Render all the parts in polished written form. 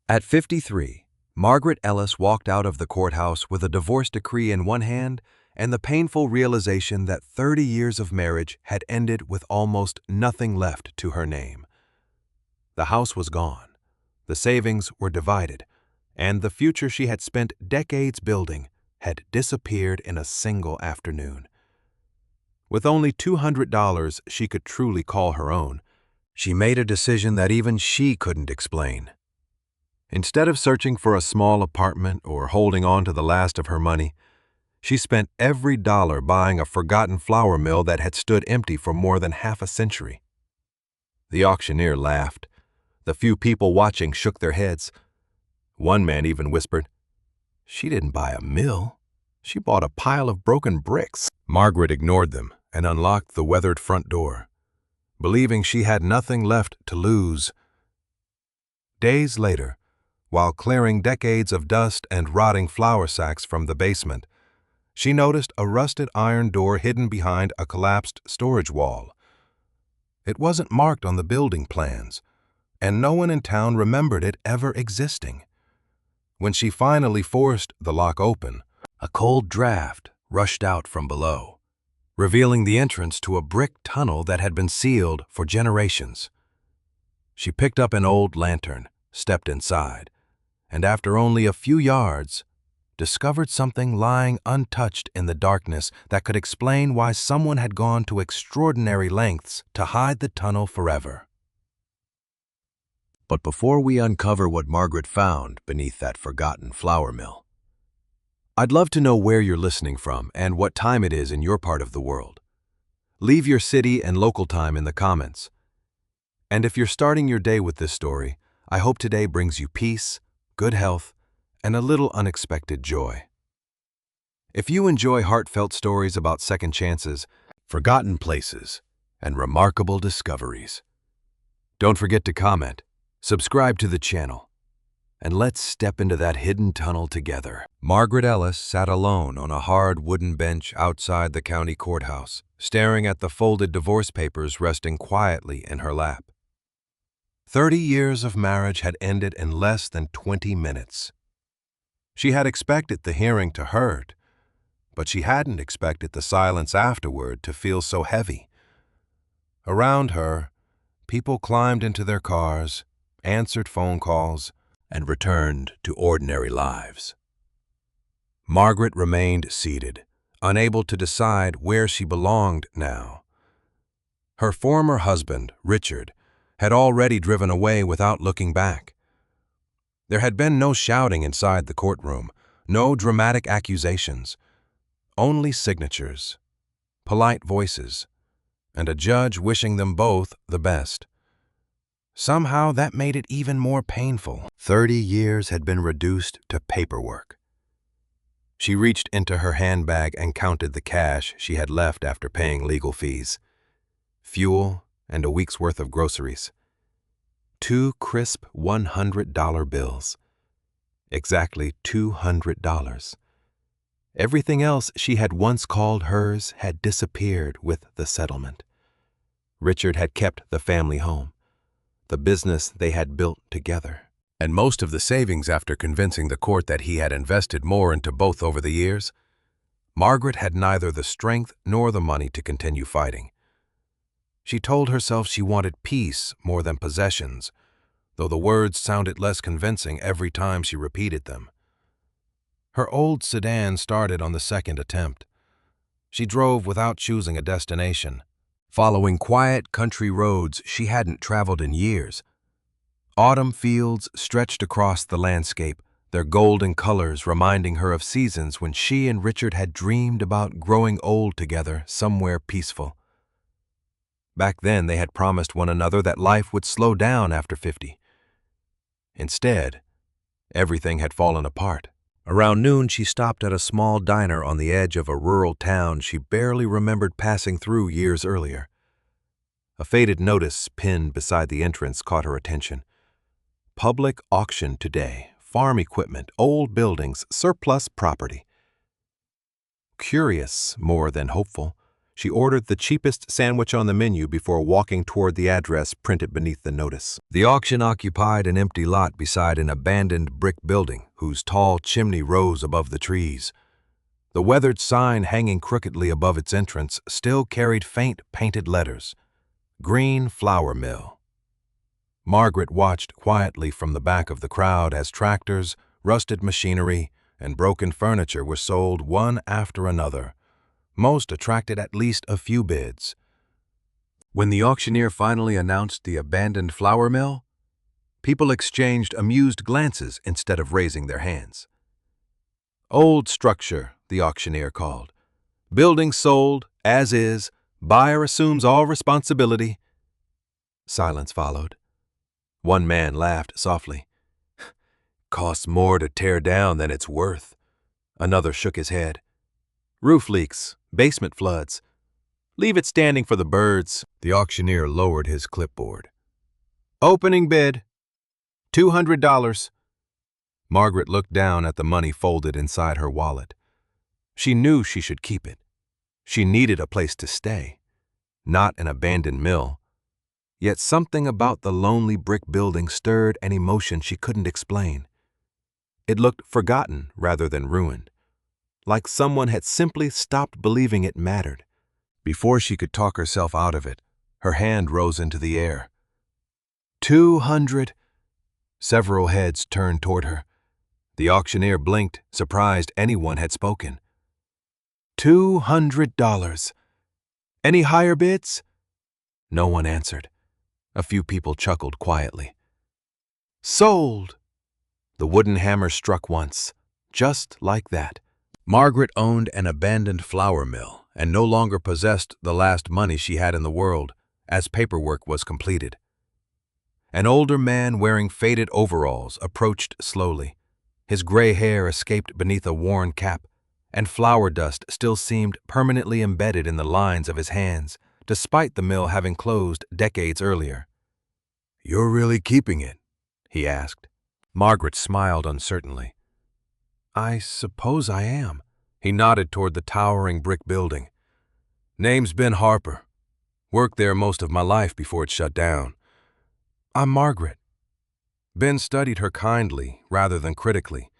At 53, Margaret Ellis walked out of the courthouse with a divorce decree in one hand and the painful realization that 30 years of marriage had ended with almost nothing left to her name. The house was gone, the savings were divided, and the future she had spent decades building had disappeared in a single afternoon. With only $200 she could truly call her own, she made a decision that even she couldn't explain. Instead of searching for a small apartment or holding on to the last of her money, she spent every dollar buying a forgotten flour mill that had stood empty for more than half a century. The auctioneer laughed. The few people watching shook their heads. One man even whispered, "She didn't buy a mill. She bought a pile of broken bricks." Margaret ignored them and unlocked the weathered front door, believing she had nothing left to lose. Days later, while clearing decades of dust and rotting flour sacks from the basement, she noticed a rusted iron door hidden behind a collapsed storage wall. It wasn't marked on the building plans, and no one in town remembered it ever existing. When she finally forced the lock open, a cold draft rushed out from below, revealing the entrance to a brick tunnel that had been sealed for generations. She picked up an old lantern, stepped inside, and after only a few yards, discovered something lying untouched in the darkness that could explain why someone had gone to extraordinary lengths to hide the tunnel forever. But before we uncover what Margaret found beneath that forgotten flour mill, I'd love to know where you're listening from and what time it is in your part of the world. Leave your city and local time in the comments. And if you're starting your day with this story, I hope today brings you peace, good health, and a little unexpected joy. If you enjoy heartfelt stories about second chances, forgotten places, and remarkable discoveries, don't forget to comment, subscribe to the channel, and let's step into that hidden tunnel together. Margaret Ellis sat alone on a hard wooden bench outside the county courthouse, staring at the folded divorce papers resting quietly in her lap. 30 years of marriage had ended in less than 20 minutes. She had expected the hearing to hurt, but she hadn't expected the silence afterward to feel so heavy. Around her, people climbed into their cars, answered phone calls, and returned to ordinary lives. Margaret remained seated, unable to decide where she belonged now. Her former husband, Richard, had already driven away without looking back. There had been no shouting inside the courtroom, no dramatic accusations, only signatures, polite voices, and a judge wishing them both the best. Somehow that made it even more painful. 30 years had been reduced to paperwork. She reached into her handbag and counted the cash she had left after paying legal fees, fuel, and a week's worth of groceries. 2 crisp $100 bills. Exactly $200. Everything else she had once called hers had disappeared with the settlement. Richard had kept the family home, the business they had built together, and most of the savings after convincing the court that he had invested more into both over the years. Margaret had neither the strength nor the money to continue fighting. She told herself she wanted peace more than possessions, though the words sounded less convincing every time she repeated them. Her old sedan started on the second attempt. She drove without choosing a destination, following quiet country roads she hadn't traveled in years. Autumn fields stretched across the landscape, their golden colors reminding her of seasons when she and Richard had dreamed about growing old together somewhere peaceful. Back then, they had promised one another that life would slow down after 50. Instead, everything had fallen apart. Around noon, she stopped at a small diner on the edge of a rural town she barely remembered passing through years earlier. A faded notice pinned beside the entrance caught her attention. Public auction today, farm equipment, old buildings, surplus property. Curious more than hopeful, She ordered the cheapest sandwich on the menu before walking toward the address printed beneath the notice. The auction occupied an empty lot beside an abandoned brick building whose tall chimney rose above the trees. The weathered sign hanging crookedly above its entrance still carried faint painted letters, "Green Flour Mill." Margaret watched quietly from the back of the crowd as tractors, rusted machinery, and broken furniture were sold one after another. Most attracted at least a few bids. When the auctioneer finally announced the abandoned flour mill, people exchanged amused glances instead of raising their hands. "Old structure," the auctioneer called. "Building sold, as is. Buyer assumes all responsibility." Silence followed. One man laughed softly. "Costs more to tear down than it's worth." Another shook his head. "Roof leaks, basement floods. Leave it standing for the birds." The auctioneer lowered his clipboard. "Opening bid, $200. Margaret looked down at the money folded inside her wallet. She knew she should keep it. She needed a place to stay, not an abandoned mill. Yet something about the lonely brick building stirred an emotion she couldn't explain. It looked forgotten rather than ruined, like someone had simply stopped believing it mattered. Before she could talk herself out of it, her hand rose into the air. 200. Several heads turned toward her. The auctioneer blinked, surprised anyone had spoken. $200. Any higher bids? No one answered. A few people chuckled quietly. Sold! The wooden hammer struck once, just like that. Margaret owned an abandoned flour mill and no longer possessed the last money she had in the world, as paperwork was completed. An older man wearing faded overalls approached slowly. His gray hair escaped beneath a worn cap, and flour dust still seemed permanently embedded in the lines of his hands, despite the mill having closed decades earlier. "You're really keeping it?" he asked. Margaret smiled uncertainly. "I suppose I am." He nodded toward the towering brick building. "Name's Ben Harper. Worked there most of my life before it shut down." "I'm Margaret." Ben studied her kindly rather than critically.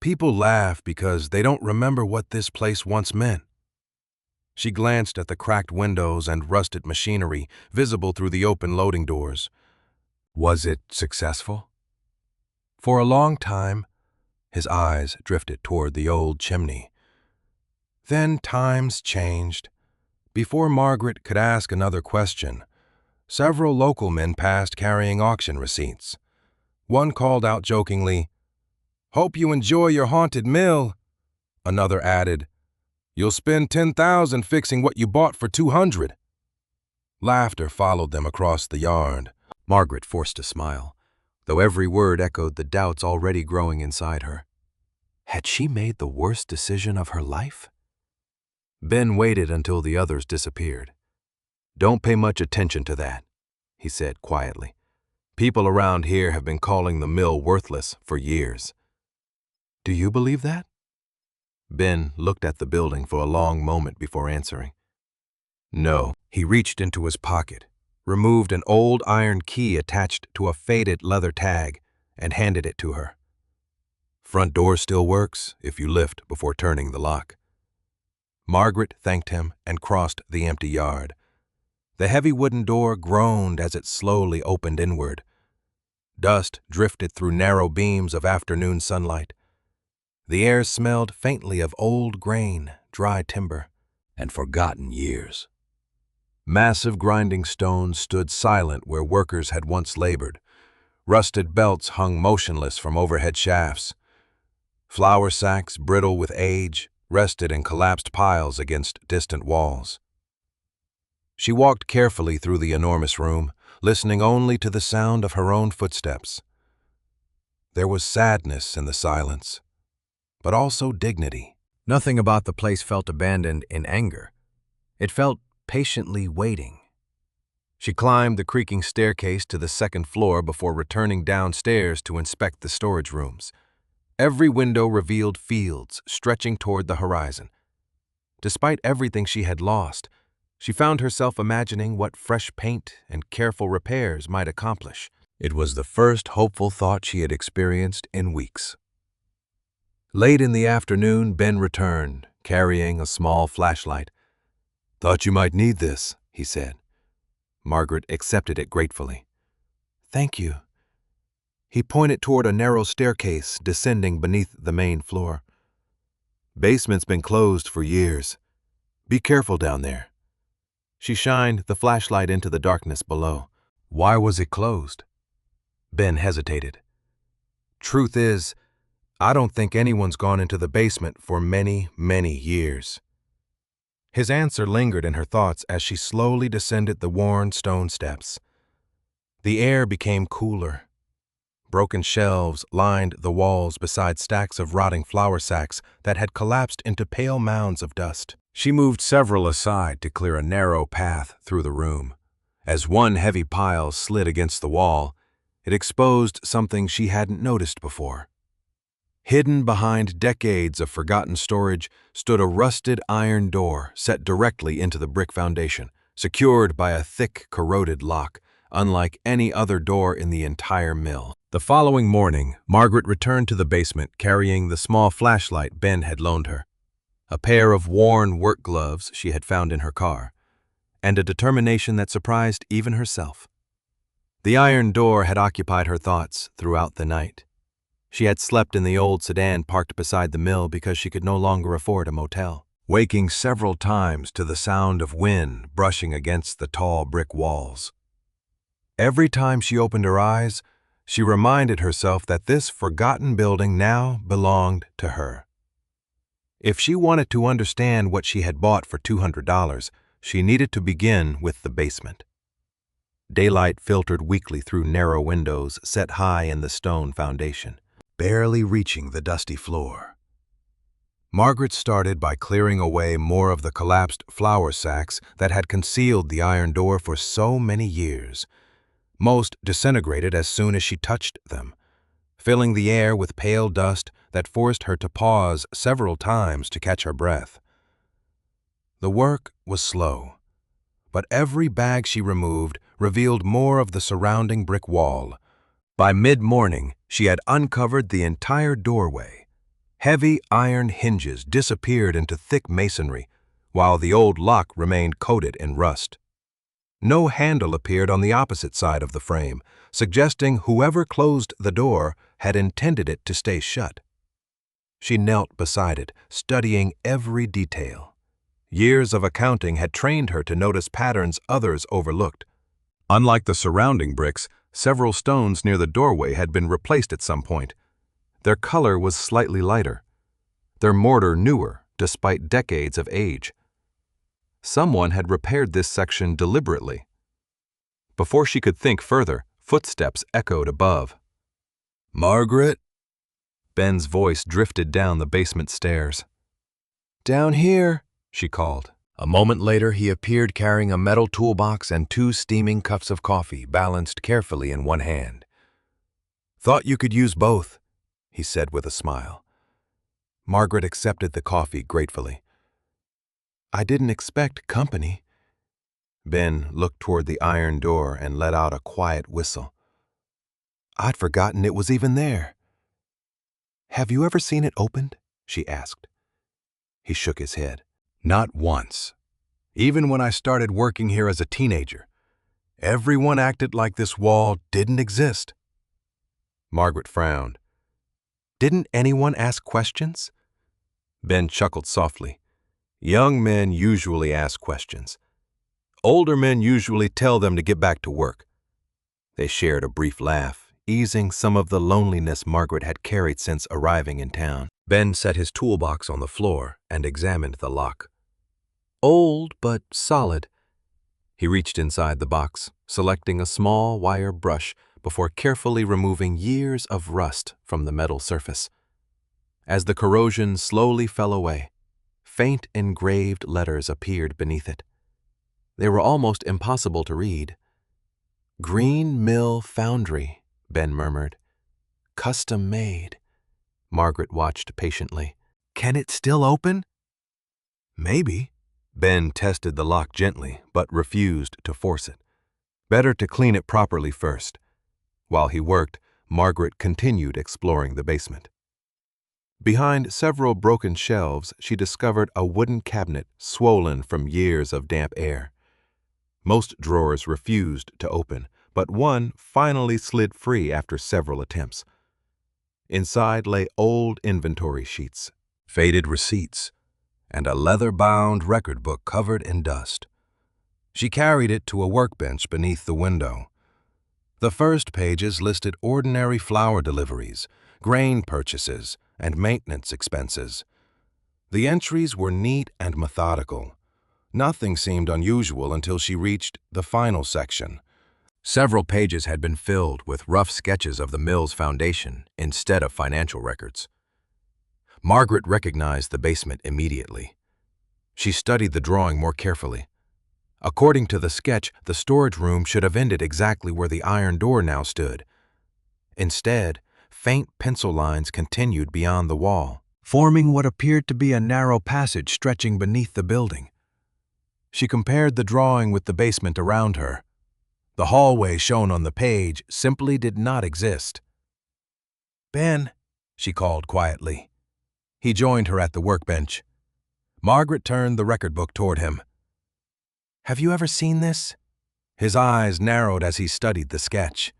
"People laugh because they don't remember what this place once meant." She glanced at the cracked windows and rusted machinery visible through the open loading doors. Was it successful? For a long time, his eyes drifted toward the old chimney. Then times changed. Before Margaret could ask another question, several local men passed carrying auction receipts. One called out jokingly, "Hope you enjoy your haunted mill." Another added, "You'll spend $10,000 fixing what you bought for $200. Laughter followed them across the yard. Margaret forced a smile, though every word echoed the doubts already growing inside her. Had she made the worst decision of her life? Ben waited until the others disappeared. "Don't pay much attention to that," he said quietly. "People around here have been calling the mill worthless for years." "Do you believe that?" Ben looked at the building for a long moment before answering. "No." He reached into his pocket, removed an old iron key attached to a faded leather tag, and handed it to her. "Front door still works if you lift before turning the lock." Margaret thanked him and crossed the empty yard. The heavy wooden door groaned as it slowly opened inward. Dust drifted through narrow beams of afternoon sunlight. The air smelled faintly of old grain, dry timber, and forgotten years. Massive grinding stones stood silent where workers had once labored. Rusted belts hung motionless from overhead shafts. Flour sacks, brittle with age, rested in collapsed piles against distant walls. She walked carefully through the enormous room, listening only to the sound of her own footsteps. There was sadness in the silence, but also dignity. Nothing about the place felt abandoned in anger. It felt patiently waiting. She climbed the creaking staircase to the second floor before returning downstairs to inspect the storage rooms. Every window revealed fields stretching toward the horizon. Despite everything she had lost, she found herself imagining what fresh paint and careful repairs might accomplish. It was the first hopeful thought she had experienced in weeks. Late in the afternoon, Ben returned, carrying a small flashlight. "Thought you might need this," he said. Margaret accepted it gratefully. "Thank you." He pointed toward a narrow staircase descending beneath the main floor. "Basement's been closed for years. Be careful down there." She shined the flashlight into the darkness below. "Why was it closed?" Ben hesitated. "Truth is, I don't think anyone's gone into the basement for many, many years." His answer lingered in her thoughts as she slowly descended the worn stone steps. The air became cooler. Broken shelves lined the walls beside stacks of rotting flour sacks that had collapsed into pale mounds of dust. She moved several aside to clear a narrow path through the room. As one heavy pile slid against the wall, it exposed something she hadn't noticed before. Hidden behind decades of forgotten storage stood a rusted iron door set directly into the brick foundation, secured by a thick, corroded lock, unlike any other door in the entire mill. The following morning, Margaret returned to the basement carrying the small flashlight Ben had loaned her, a pair of worn work gloves she had found in her car, and a determination that surprised even herself. The iron door had occupied her thoughts throughout the night. She had slept in the old sedan parked beside the mill because she could no longer afford a motel, waking several times to the sound of wind brushing against the tall brick walls. Every time she opened her eyes, she reminded herself that this forgotten building now belonged to her. If she wanted to understand what she had bought for $200, she needed to begin with the basement. Daylight filtered weakly through narrow windows set high in the stone foundation, barely reaching the dusty floor. Margaret started by clearing away more of the collapsed flour sacks that had concealed the iron door for so many years. Most disintegrated as soon as she touched them, filling the air with pale dust that forced her to pause several times to catch her breath. The work was slow, but every bag she removed revealed more of the surrounding brick wall. By mid-morning, she had uncovered the entire doorway. Heavy iron hinges disappeared into thick masonry, while the old lock remained coated in rust. No handle appeared on the opposite side of the frame, suggesting whoever closed the door had intended it to stay shut. She knelt beside it, studying every detail. Years of accounting had trained her to notice patterns others overlooked. Unlike the surrounding bricks, several stones near the doorway had been replaced at some point. Their color was slightly lighter, their mortar newer despite decades of age. Someone had repaired this section deliberately. Before she could think further, footsteps echoed above. "Margaret?" Ben's voice drifted down the basement stairs. "Down here," she called. A moment later, he appeared carrying a metal toolbox and 2 steaming cups of coffee balanced carefully in one hand. "Thought you could use both," he said with a smile. Margaret accepted the coffee gratefully. "I didn't expect company." Ben looked toward the iron door and let out a quiet whistle. "I'd forgotten it was even there." "Have you ever seen it opened?" she asked. He shook his head. "Not once. Even when I started working here as a teenager, everyone acted like this wall didn't exist." Margaret frowned. "Didn't anyone ask questions?" Ben chuckled softly. "Young men usually ask questions. Older men usually tell them to get back to work." They shared a brief laugh, easing some of the loneliness Margaret had carried since arriving in town. Ben set his toolbox on the floor and examined the lock. Old but solid. He reached inside the box, selecting a small wire brush before carefully removing years of rust from the metal surface. As the corrosion slowly fell away, faint engraved letters appeared beneath it. They were almost impossible to read. "Green Mill Foundry," Ben murmured. "Custom made." Margaret watched patiently. "Can it still open?" Maybe. Ben tested the lock gently, but refused to force it. Better to clean it properly first. While he worked, Margaret continued exploring the basement. Behind several broken shelves, she discovered a wooden cabinet swollen from years of damp air. Most drawers refused to open, but one finally slid free after several attempts. Inside lay old inventory sheets, faded receipts, and a leather-bound record book covered in dust. She carried it to a workbench beneath the window. The first pages listed ordinary flour deliveries, grain purchases, and maintenance expenses. The entries were neat and methodical. Nothing seemed unusual until she reached the final section. Several pages had been filled with rough sketches of the mill's foundation instead of financial records. Margaret recognized the basement immediately. She studied the drawing more carefully. According to the sketch, the storage room should have ended exactly where the iron door now stood. Instead, faint pencil lines continued beyond the wall, forming what appeared to be a narrow passage stretching beneath the building. She compared the drawing with the basement around her. The hallway shown on the page simply did not exist. "Ben," she called quietly. He joined her at the workbench. Margaret turned the record book toward him. "Have you ever seen this?" His eyes narrowed as he studied the sketch.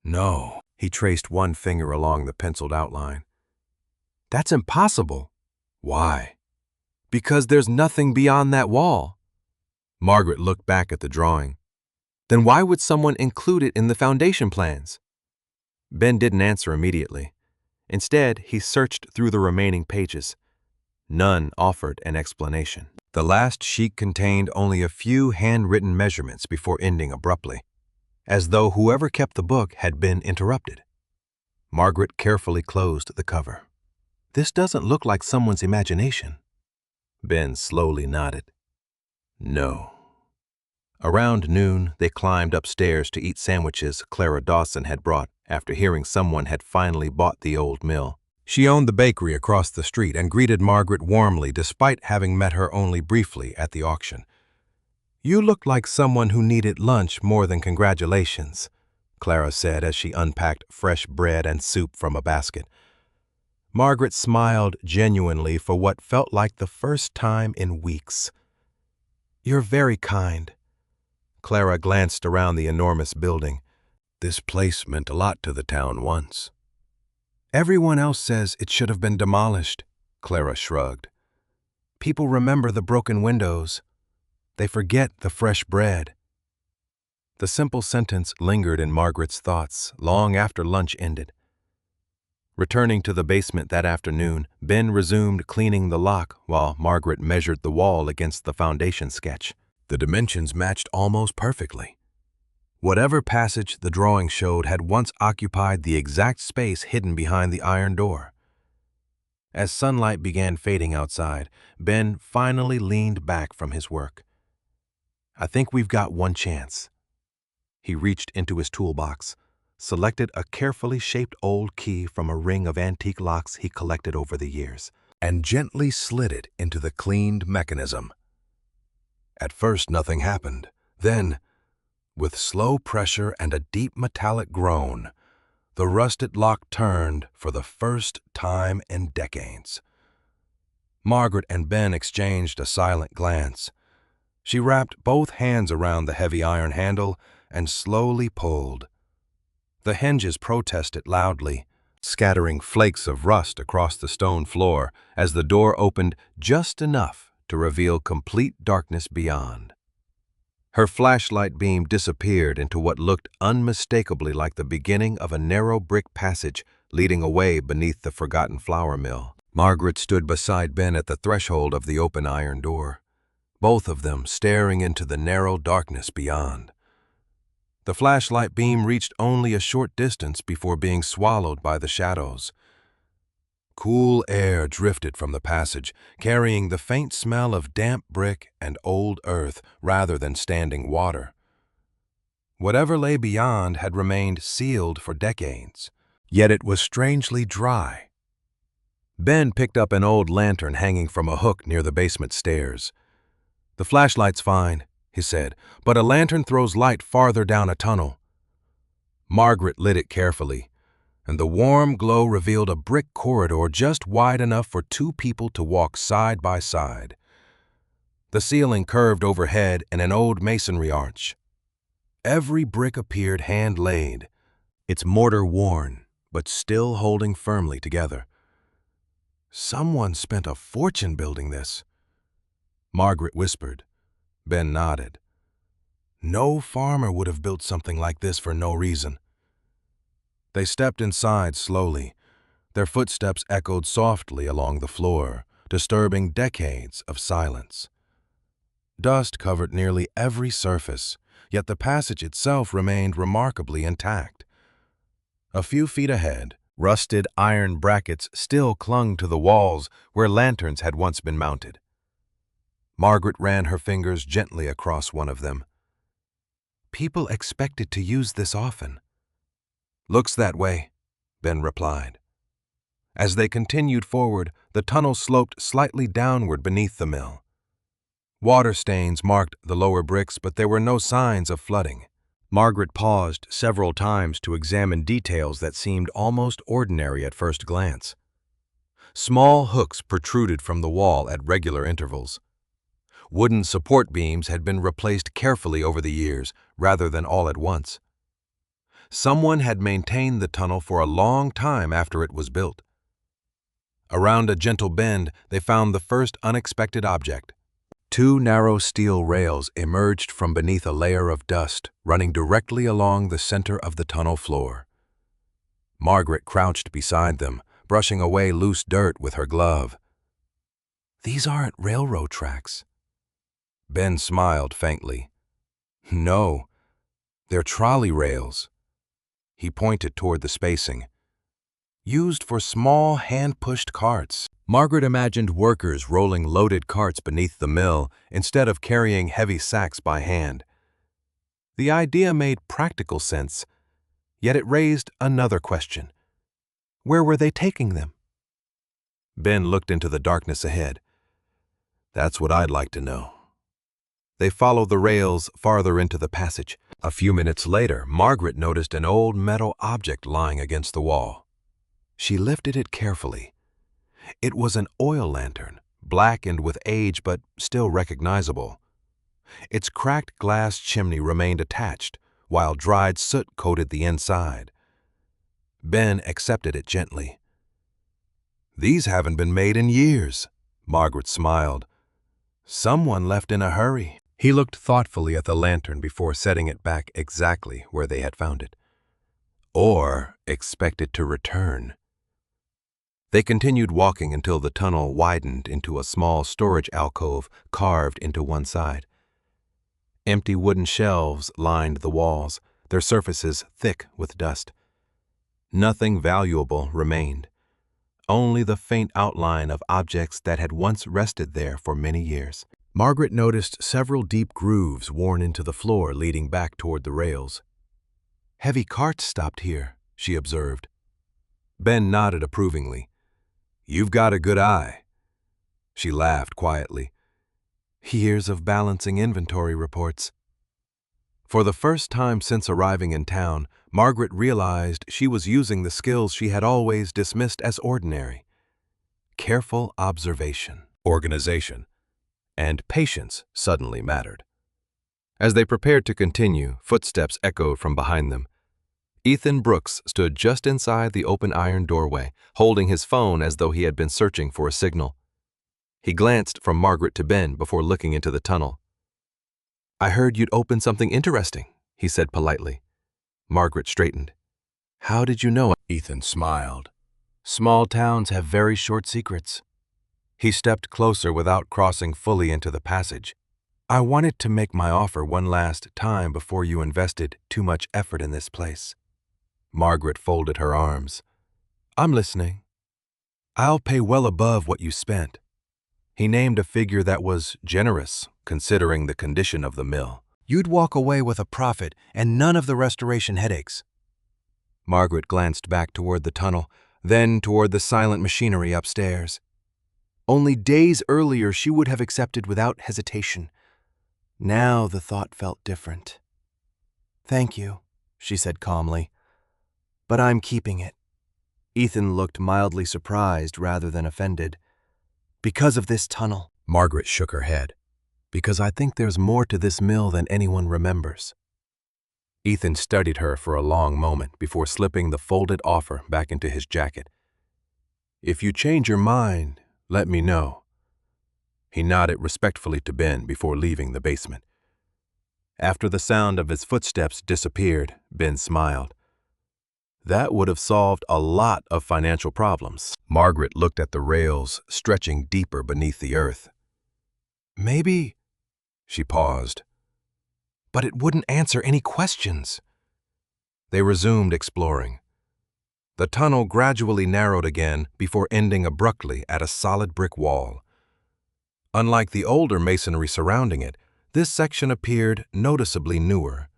"No." He traced one finger along the penciled outline. "That's impossible." "Why?" "Because there's nothing beyond that wall." Margaret looked back at the drawing. "Then why would someone include it in the foundation plans?" Ben didn't answer immediately. Instead, he searched through the remaining pages. None offered an explanation. The last sheet contained only a few handwritten measurements before ending abruptly, as though whoever kept the book had been interrupted. Margaret carefully closed the cover. "This doesn't look like someone's imagination." Ben slowly nodded. "No." Around noon, they climbed upstairs to eat sandwiches Clara Dawson had brought after hearing someone had finally bought the old mill. She owned the bakery across the street and greeted Margaret warmly despite having met her only briefly at the auction. "You looked like someone who needed lunch more than congratulations," Clara said as she unpacked fresh bread and soup from a basket. Margaret smiled genuinely for what felt like the first time in weeks. "You're very kind." Clara glanced around the enormous building. "This place meant a lot to the town once." "Everyone else says it should have been demolished," Clara shrugged. "People remember the broken windows. They forget the fresh bread." The simple sentence lingered in Margaret's thoughts long after lunch ended. Returning to the basement that afternoon, Ben resumed cleaning the lock while Margaret measured the wall against the foundation sketch. The dimensions matched almost perfectly. Whatever passage the drawing showed had once occupied the exact space hidden behind the iron door. As sunlight began fading outside, Ben finally leaned back from his work. "I think we've got one chance." He reached into his toolbox, selected a carefully shaped old key from a ring of antique locks he collected over the years, and gently slid it into the cleaned mechanism. At first, nothing happened. Then, with slow pressure and a deep metallic groan, the rusted lock turned for the first time in decades. Margaret and Ben exchanged a silent glance. She wrapped both hands around the heavy iron handle and slowly pulled. The hinges protested loudly, scattering flakes of rust across the stone floor as the door opened just enough to reveal complete darkness beyond. Her flashlight beam disappeared into what looked unmistakably like the beginning of a narrow brick passage leading away beneath the forgotten flour mill. Margaret stood beside Ben at the threshold of the open iron door, both of them staring into the narrow darkness beyond. The flashlight beam reached only a short distance before being swallowed by the shadows. Cool air drifted from the passage, carrying the faint smell of damp brick and old earth rather than standing water. Whatever lay beyond had remained sealed for decades, yet it was strangely dry. Ben picked up an old lantern hanging from a hook near the basement stairs. "The flashlight's fine," he said, "but a lantern throws light farther down a tunnel." Margaret lit it carefully, and the warm glow revealed a brick corridor just wide enough for two people to walk side by side. The ceiling curved overhead in an old masonry arch. Every brick appeared hand-laid, its mortar worn, but still holding firmly together. "Someone spent a fortune building this," Margaret whispered. Ben nodded. "No farmer would have built something like this for no reason." They stepped inside slowly. Their footsteps echoed softly along the floor, disturbing decades of silence. Dust covered nearly every surface, yet the passage itself remained remarkably intact. A few feet ahead, rusted iron brackets still clung to the walls where lanterns had once been mounted. Margaret ran her fingers gently across one of them. "People expected to use this often." "Looks that way," Ben replied. As they continued forward, the tunnel sloped slightly downward beneath the mill. Water stains marked the lower bricks, but there were no signs of flooding. Margaret paused several times to examine details that seemed almost ordinary at first glance. Small hooks protruded from the wall at regular intervals. Wooden support beams had been replaced carefully over the years, rather than all at once. Someone had maintained the tunnel for a long time after it was built. Around a gentle bend, they found the first unexpected object. Two narrow steel rails emerged from beneath a layer of dust, running directly along the center of the tunnel floor. Margaret crouched beside them, brushing away loose dirt with her glove. "These aren't railroad tracks." Ben smiled faintly. "No, they're trolley rails." He pointed toward the spacing. "Used for small hand-pushed carts." Margaret imagined workers rolling loaded carts beneath the mill instead of carrying heavy sacks by hand. The idea made practical sense, yet it raised another question. Where were they taking them? Ben looked into the darkness ahead. "That's what I'd like to know." They followed the rails farther into the passage. A few minutes later, Margaret noticed an old metal object lying against the wall. She lifted it carefully. It was an oil lantern, blackened with age but still recognizable. Its cracked glass chimney remained attached, while dried soot coated the inside. Ben accepted it gently. "These haven't been made in years," Margaret smiled. "Someone left in a hurry." He looked thoughtfully at the lantern before setting it back exactly where they had found it. "Or expected to return." They continued walking until the tunnel widened into a small storage alcove carved into one side. Empty wooden shelves lined the walls, their surfaces thick with dust. Nothing valuable remained, only the faint outline of objects that had once rested there for many years. Margaret noticed several deep grooves worn into the floor leading back toward the rails. "Heavy carts stopped here," she observed. Ben nodded approvingly. "You've got a good eye." She laughed quietly. "Years of balancing inventory reports." For the first time since arriving in town, Margaret realized she was using the skills she had always dismissed as ordinary. Careful observation, organization, and patience suddenly mattered. As they prepared to continue, footsteps echoed from behind them. Ethan Brooks stood just inside the open iron doorway, holding his phone as though he had been searching for a signal. He glanced from Margaret to Ben before looking into the tunnel. "I heard you'd opened something interesting," he said politely. Margaret straightened. "How did you know?" Ethan smiled. "Small towns have very short secrets." He stepped closer without crossing fully into the passage. "I wanted to make my offer one last time before you invested too much effort in this place." Margaret folded her arms. "I'm listening." "I'll pay well above what you spent." He named a figure that was generous, considering the condition of the mill. "You'd walk away with a profit and none of the restoration headaches." Margaret glanced back toward the tunnel. then toward the silent machinery upstairs. Only days earlier she would have accepted without hesitation. Now the thought felt different. "Thank you," she said calmly, "but I'm keeping it." Ethan looked mildly surprised rather than offended. "Because of this tunnel." Margaret shook her head. "Because I think there's more to this mill than anyone remembers." Ethan studied her for a long moment before slipping the folded offer back into his jacket. "If you change your mind, let me know." He nodded respectfully to Ben before leaving the basement. After the sound of his footsteps disappeared, Ben smiled. That would have solved a lot of financial problems. Margaret looked at the rails stretching deeper beneath the earth. "Maybe," she paused, "but it wouldn't answer any questions." They resumed exploring. The tunnel gradually narrowed again before ending abruptly at a solid brick wall. Unlike the older masonry surrounding it, this section appeared noticeably newer.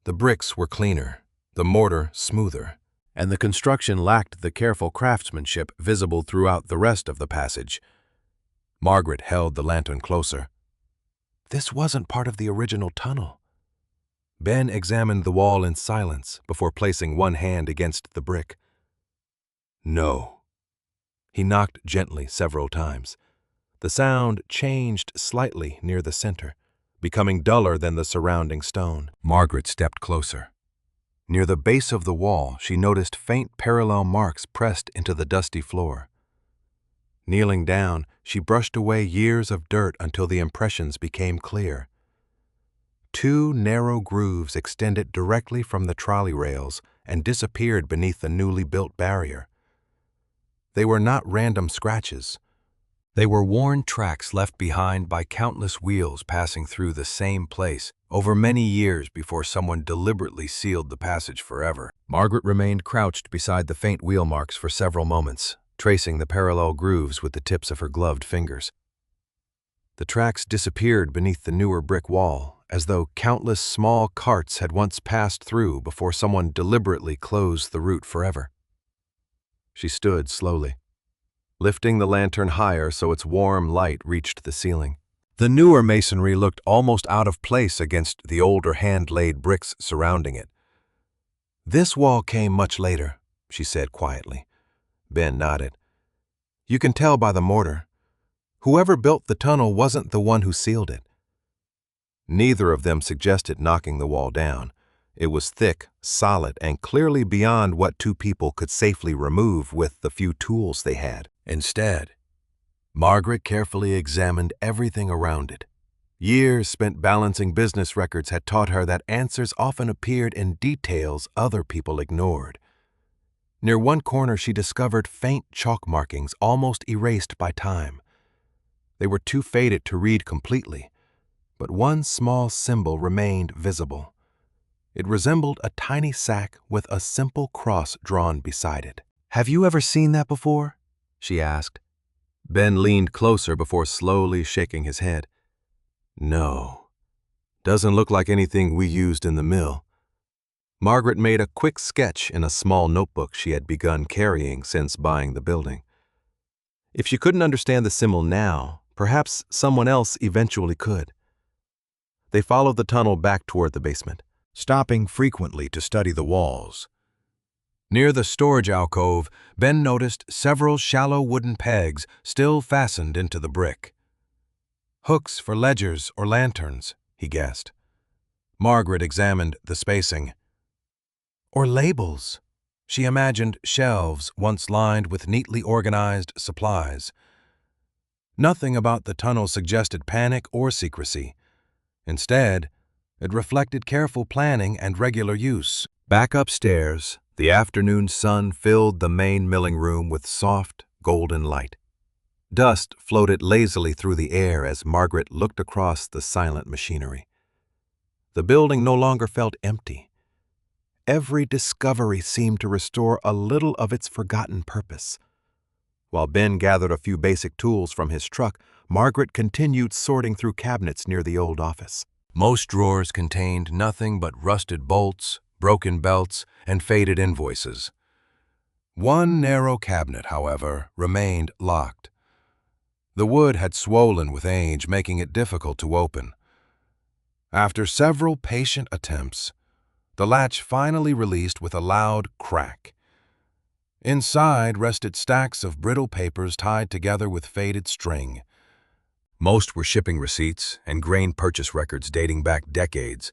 The bricks were cleaner, the mortar smoother, and the construction lacked the careful craftsmanship visible throughout the rest of the passage. Margaret held the lantern closer. This wasn't part of the original tunnel. Ben examined the wall in silence before placing one hand against the brick. "No." He knocked gently several times. The sound changed slightly near the center, becoming duller than the surrounding stone. Margaret stepped closer. Near the base of the wall, she noticed faint parallel marks pressed into the dusty floor. Kneeling down, she brushed away years of dirt until the impressions became clear. 2 narrow grooves extended directly from the trolley rails and disappeared beneath the newly built barrier. They were not random scratches. They were worn tracks left behind by countless wheels passing through the same place over many years before someone deliberately sealed the passage forever. Margaret remained crouched beside the faint wheel marks for several moments, tracing the parallel grooves with the tips of her gloved fingers. The tracks disappeared beneath the newer brick wall, as though countless small carts had once passed through before someone deliberately closed the route forever. She stood slowly, lifting the lantern higher so its warm light reached the ceiling. The newer masonry looked almost out of place against the older hand-laid bricks surrounding it. "This wall came much later," she said quietly. Ben nodded. "You can tell by the mortar. Whoever built the tunnel wasn't the one who sealed it." Neither of them suggested knocking the wall down. It was thick, solid, and clearly beyond what 2 people could safely remove with the few tools they had. Instead, Margaret carefully examined everything around it. Years spent balancing business records had taught her that answers often appeared in details other people ignored. Near one corner, she discovered faint chalk markings almost erased by time. They were too faded to read completely, but one small symbol remained visible. It resembled a tiny sack with a simple cross drawn beside it. "Have you ever seen that before?" she asked. Ben leaned closer before slowly shaking his head. "No. Doesn't look like anything we used in the mill." Margaret made a quick sketch in a small notebook she had begun carrying since buying the building. If she couldn't understand the symbol now, perhaps someone else eventually could. They followed the tunnel back toward the basement, stopping frequently to study the walls. Near the storage alcove, Ben noticed several shallow wooden pegs still fastened into the brick. Hooks for ledgers or lanterns, he guessed. Margaret examined the spacing. Or labels. She imagined shelves once lined with neatly organized supplies. Nothing about the tunnel suggested panic or secrecy. Instead, it reflected careful planning and regular use. Back upstairs, the afternoon sun filled the main milling room with soft, golden light. Dust floated lazily through the air as Margaret looked across the silent machinery. The building no longer felt empty. Every discovery seemed to restore a little of its forgotten purpose. While Ben gathered a few basic tools from his truck, Margaret continued sorting through cabinets near the old office. Most drawers contained nothing but rusted bolts, broken belts, and faded invoices. One narrow cabinet, however, remained locked. The wood had swollen with age, making it difficult to open. After several patient attempts, the latch finally released with a loud crack. Inside rested stacks of brittle papers tied together with faded string. Most were shipping receipts and grain purchase records dating back decades.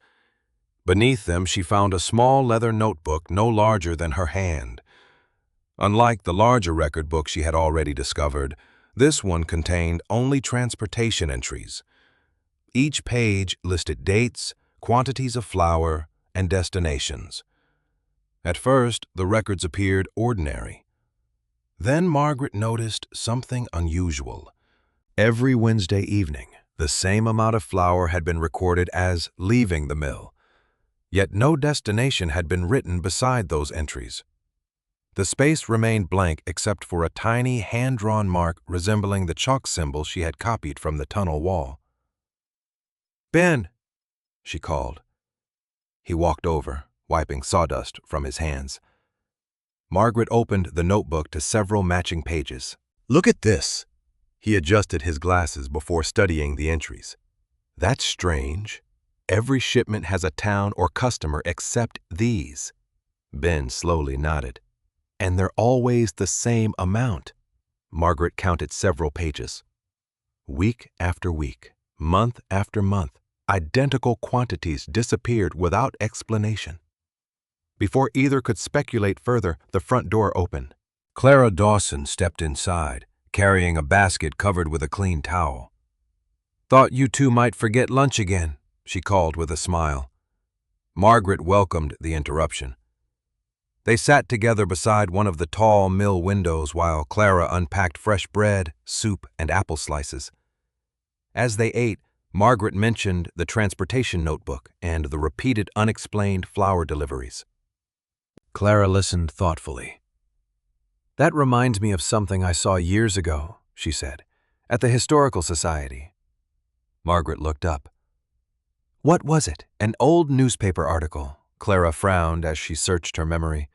Beneath them, she found a small leather notebook no larger than her hand. Unlike the larger record book she had already discovered, this one contained only transportation entries. Each page listed dates, quantities of flour, and destinations. At first, the records appeared ordinary. Then Margaret noticed something unusual. Every Wednesday evening, the same amount of flour had been recorded as leaving the mill, yet no destination had been written beside those entries. The space remained blank except for a tiny hand-drawn mark resembling the chalk symbol she had copied from the tunnel wall. "Ben," she called. He walked over, wiping sawdust from his hands. Margaret opened the notebook to several matching pages. "Look at this." He adjusted his glasses before studying the entries. "That's strange. Every shipment has a town or customer except these." Ben slowly nodded. "And they're always the same amount." Margaret counted several pages. Week after week, month after month, identical quantities disappeared without explanation. Before either could speculate further, the front door opened. Clara Dawson stepped inside, carrying a basket covered with a clean towel. "Thought you two might forget lunch again," she called with a smile. Margaret welcomed the interruption. They sat together beside one of the tall mill windows while Clara unpacked fresh bread, soup, and apple slices. As they ate, Margaret mentioned the transportation notebook and the repeated unexplained flour deliveries. Clara listened thoughtfully. "That reminds me of something I saw years ago," she said, "at the Historical Society." Margaret looked up. "What was it? An old newspaper article?" Clara frowned as she searched her memory.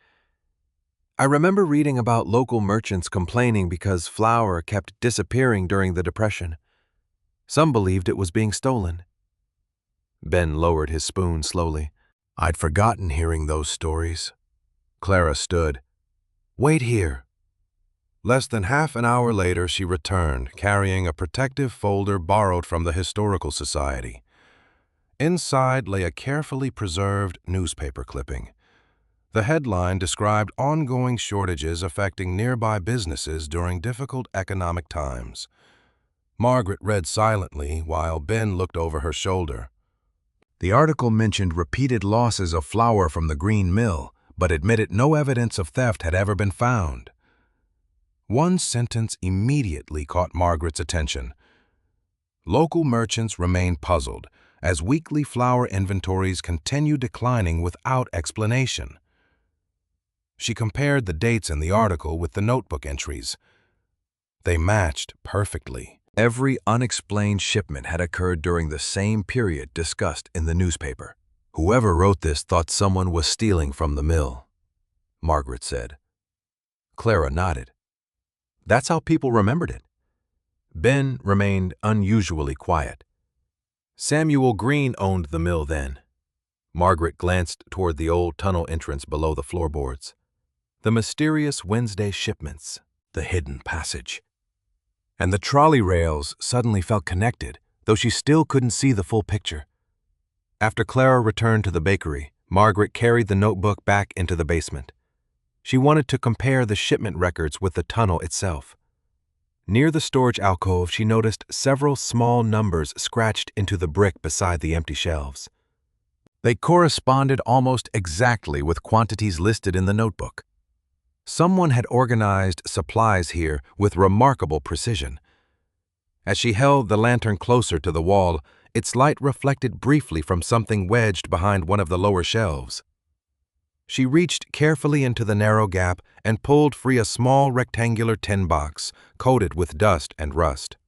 "I remember reading about local merchants complaining because flour kept disappearing during the Depression. Some believed it was being stolen." Ben lowered his spoon slowly. "I'd forgotten hearing those stories." Clara stood. "Wait here." Less than half an hour later, she returned, carrying a protective folder borrowed from the Historical Society. Inside lay a carefully preserved newspaper clipping. The headline described ongoing shortages affecting nearby businesses during difficult economic times. Margaret read silently while Ben looked over her shoulder. The article mentioned repeated losses of flour from the green mill, but admitted no evidence of theft had ever been found. One sentence immediately caught Margaret's attention. Local merchants remained puzzled as weekly flour inventories continued declining without explanation. She compared the dates in the article with the notebook entries. They matched perfectly. Every unexplained shipment had occurred during the same period discussed in the newspaper. "Whoever wrote this thought someone was stealing from the mill," Margaret said. Clara nodded. That's how people remembered it. Ben remained unusually quiet. "Samuel Green owned the mill then." Margaret glanced toward the old tunnel entrance below the floorboards. The mysterious Wednesday shipments, the hidden passage. And the trolley rails suddenly felt connected, though she still couldn't see the full picture. After Clara returned to the bakery, Margaret carried the notebook back into the basement. She wanted to compare the shipment records with the tunnel itself. Near the storage alcove, she noticed several small numbers scratched into the brick beside the empty shelves. They corresponded almost exactly with quantities listed in the notebook. Someone had organized supplies here with remarkable precision. As she held the lantern closer to the wall, its light reflected briefly from something wedged behind one of the lower shelves. She reached carefully into the narrow gap and pulled free a small rectangular tin box, coated with dust and rust.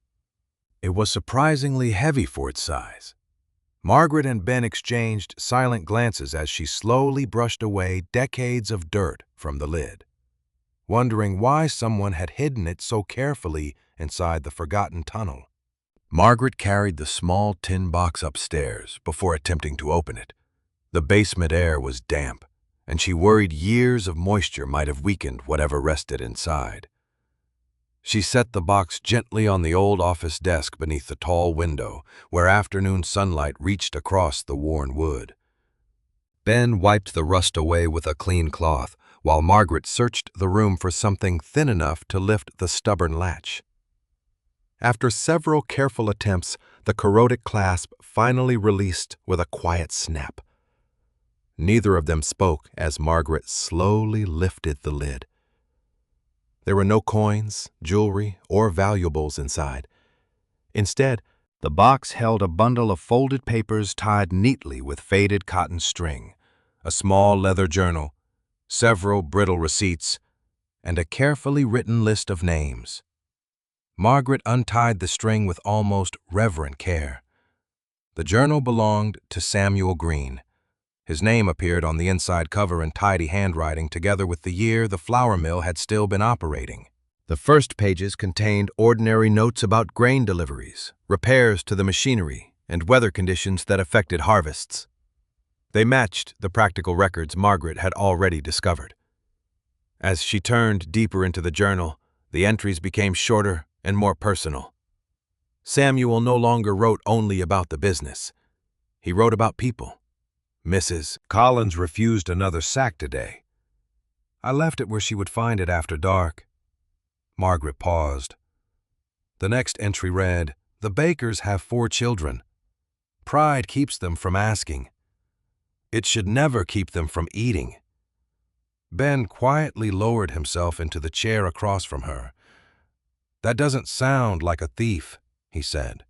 It was surprisingly heavy for its size. Margaret and Ben exchanged silent glances as she slowly brushed away decades of dirt from the lid. wondering why someone had hidden it so carefully inside the forgotten tunnel. Margaret carried the small tin box upstairs before attempting to open it. The basement air was damp, and she worried years of moisture might have weakened whatever rested inside. She set the box gently on the old office desk beneath the tall window, where afternoon sunlight reached across the worn wood. Ben wiped the rust away with a clean cloth, while Margaret searched the room for something thin enough to lift the stubborn latch. After several careful attempts, the corroded clasp finally released with a quiet snap. Neither of them spoke as Margaret slowly lifted the lid. There were no coins, jewelry, or valuables inside. Instead, the box held a bundle of folded papers tied neatly with faded cotton string, a small leather journal, several brittle receipts, and a carefully written list of names. Margaret untied the string with almost reverent care. The journal belonged to Samuel Green. His name appeared on the inside cover in tidy handwriting together with the year the flour mill had still been operating. The first pages contained ordinary notes about grain deliveries, repairs to the machinery, and weather conditions that affected harvests. They matched the practical records Margaret had already discovered. As she turned deeper into the journal, the entries became shorter and more personal. Samuel no longer wrote only about the business. He wrote about people. Mrs. Collins refused another sack today. I left it where she would find it after dark. Margaret paused. The next entry read, "The Bakers have 4 children. Pride keeps them from asking. It should never keep them from eating." Ben quietly lowered himself into the chair across from her. "That doesn't sound like a thief," he said.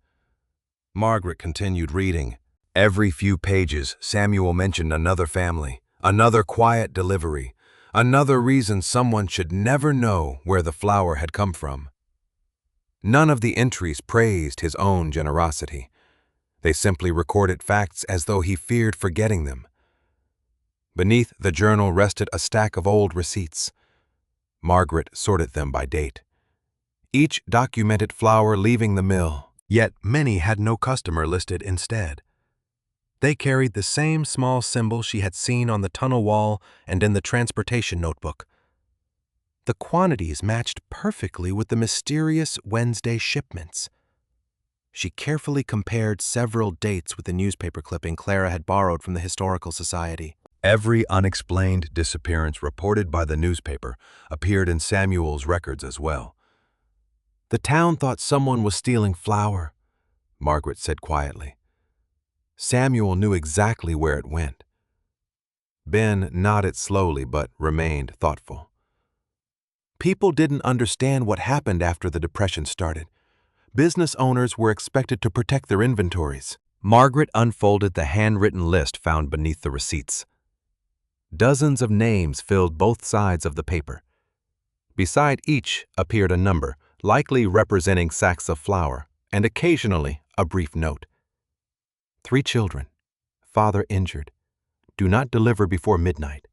Margaret continued reading. Every few pages, Samuel mentioned another family, another quiet delivery, another reason someone should never know where the flour had come from. None of the entries praised his own generosity. They simply recorded facts as though he feared forgetting them. Beneath the journal rested a stack of old receipts. Margaret sorted them by date. Each documented flour leaving the mill, yet many had no customer listed instead. They carried the same small symbol she had seen on the tunnel wall and in the transportation notebook. The quantities matched perfectly with the mysterious Wednesday shipments. She carefully compared several dates with the newspaper clipping Clara had borrowed from the Historical Society. Every unexplained disappearance reported by the newspaper appeared in Samuel's records as well. "The town thought someone was stealing flour," Margaret said quietly. Samuel knew exactly where it went. Ben nodded slowly but remained thoughtful. People didn't understand what happened after the Depression started. Business owners were expected to protect their inventories. Margaret unfolded the handwritten list found beneath the receipts. Dozens of names filled both sides of the paper. Beside each appeared a number, likely representing sacks of flour, and occasionally a brief note. 3 children. Father injured. Do not deliver before midnight.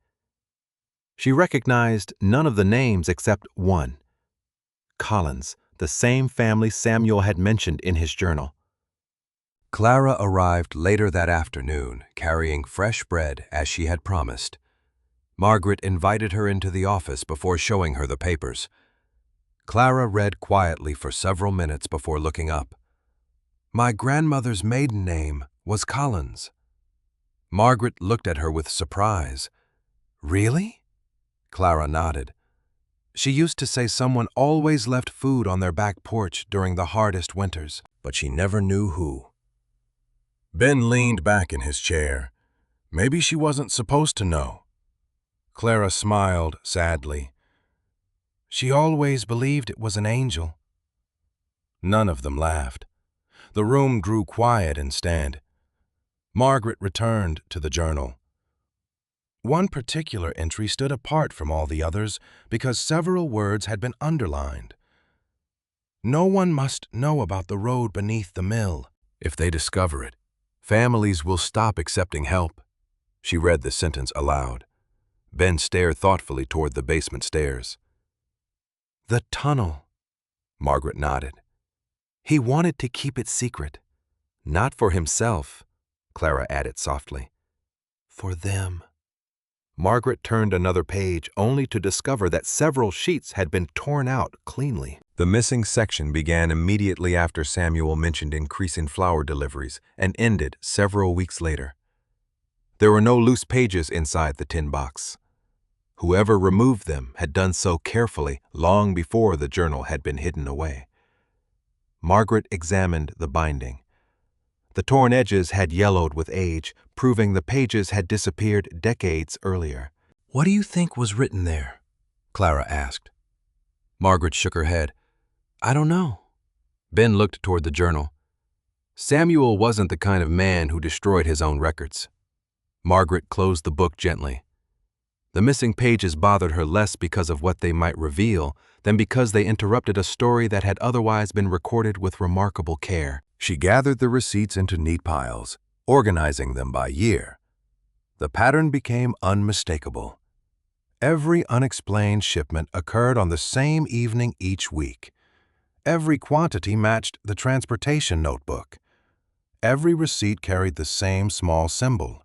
She recognized none of the names except one. Collins, the same family Samuel had mentioned in his journal. Clara arrived later that afternoon, carrying fresh bread as she had promised. Margaret invited her into the office before showing her the papers. Clara read quietly for several minutes before looking up. "My grandmother's maiden name was Collins." Margaret looked at her with surprise. "Really?" Clara nodded. "She used to say someone always left food on their back porch during the hardest winters, but she never knew who." Ben leaned back in his chair. Maybe she wasn't supposed to know. Clara smiled sadly. "She always believed it was an angel." None of them laughed. The room grew quiet instead. Margaret returned to the journal. One particular entry stood apart from all the others because several words had been underlined. "No one must know about the road beneath the mill. If they discover it, families will stop accepting help." She read the sentence aloud. Ben stared thoughtfully toward the basement stairs. The tunnel. Margaret nodded. He wanted to keep it secret. Not for himself, Clara added softly. For them. Margaret turned another page only to discover that several sheets had been torn out cleanly. The missing section began immediately after Samuel mentioned increasing flower deliveries and ended several weeks later. There were no loose pages inside the tin box. Whoever removed them had done so carefully long before the journal had been hidden away. Margaret examined the binding. The torn edges had yellowed with age, proving the pages had disappeared decades earlier. "What do you think was written there?" Clara asked. Margaret shook her head. "I don't know." Ben looked toward the journal. Samuel wasn't the kind of man who destroyed his own records. Margaret closed the book gently. The missing pages bothered her less because of what they might reveal than because they interrupted a story that had otherwise been recorded with remarkable care. She gathered the receipts into neat piles, organizing them by year. The pattern became unmistakable. Every unexplained shipment occurred on the same evening each week. Every quantity matched the transportation notebook. Every receipt carried the same small symbol.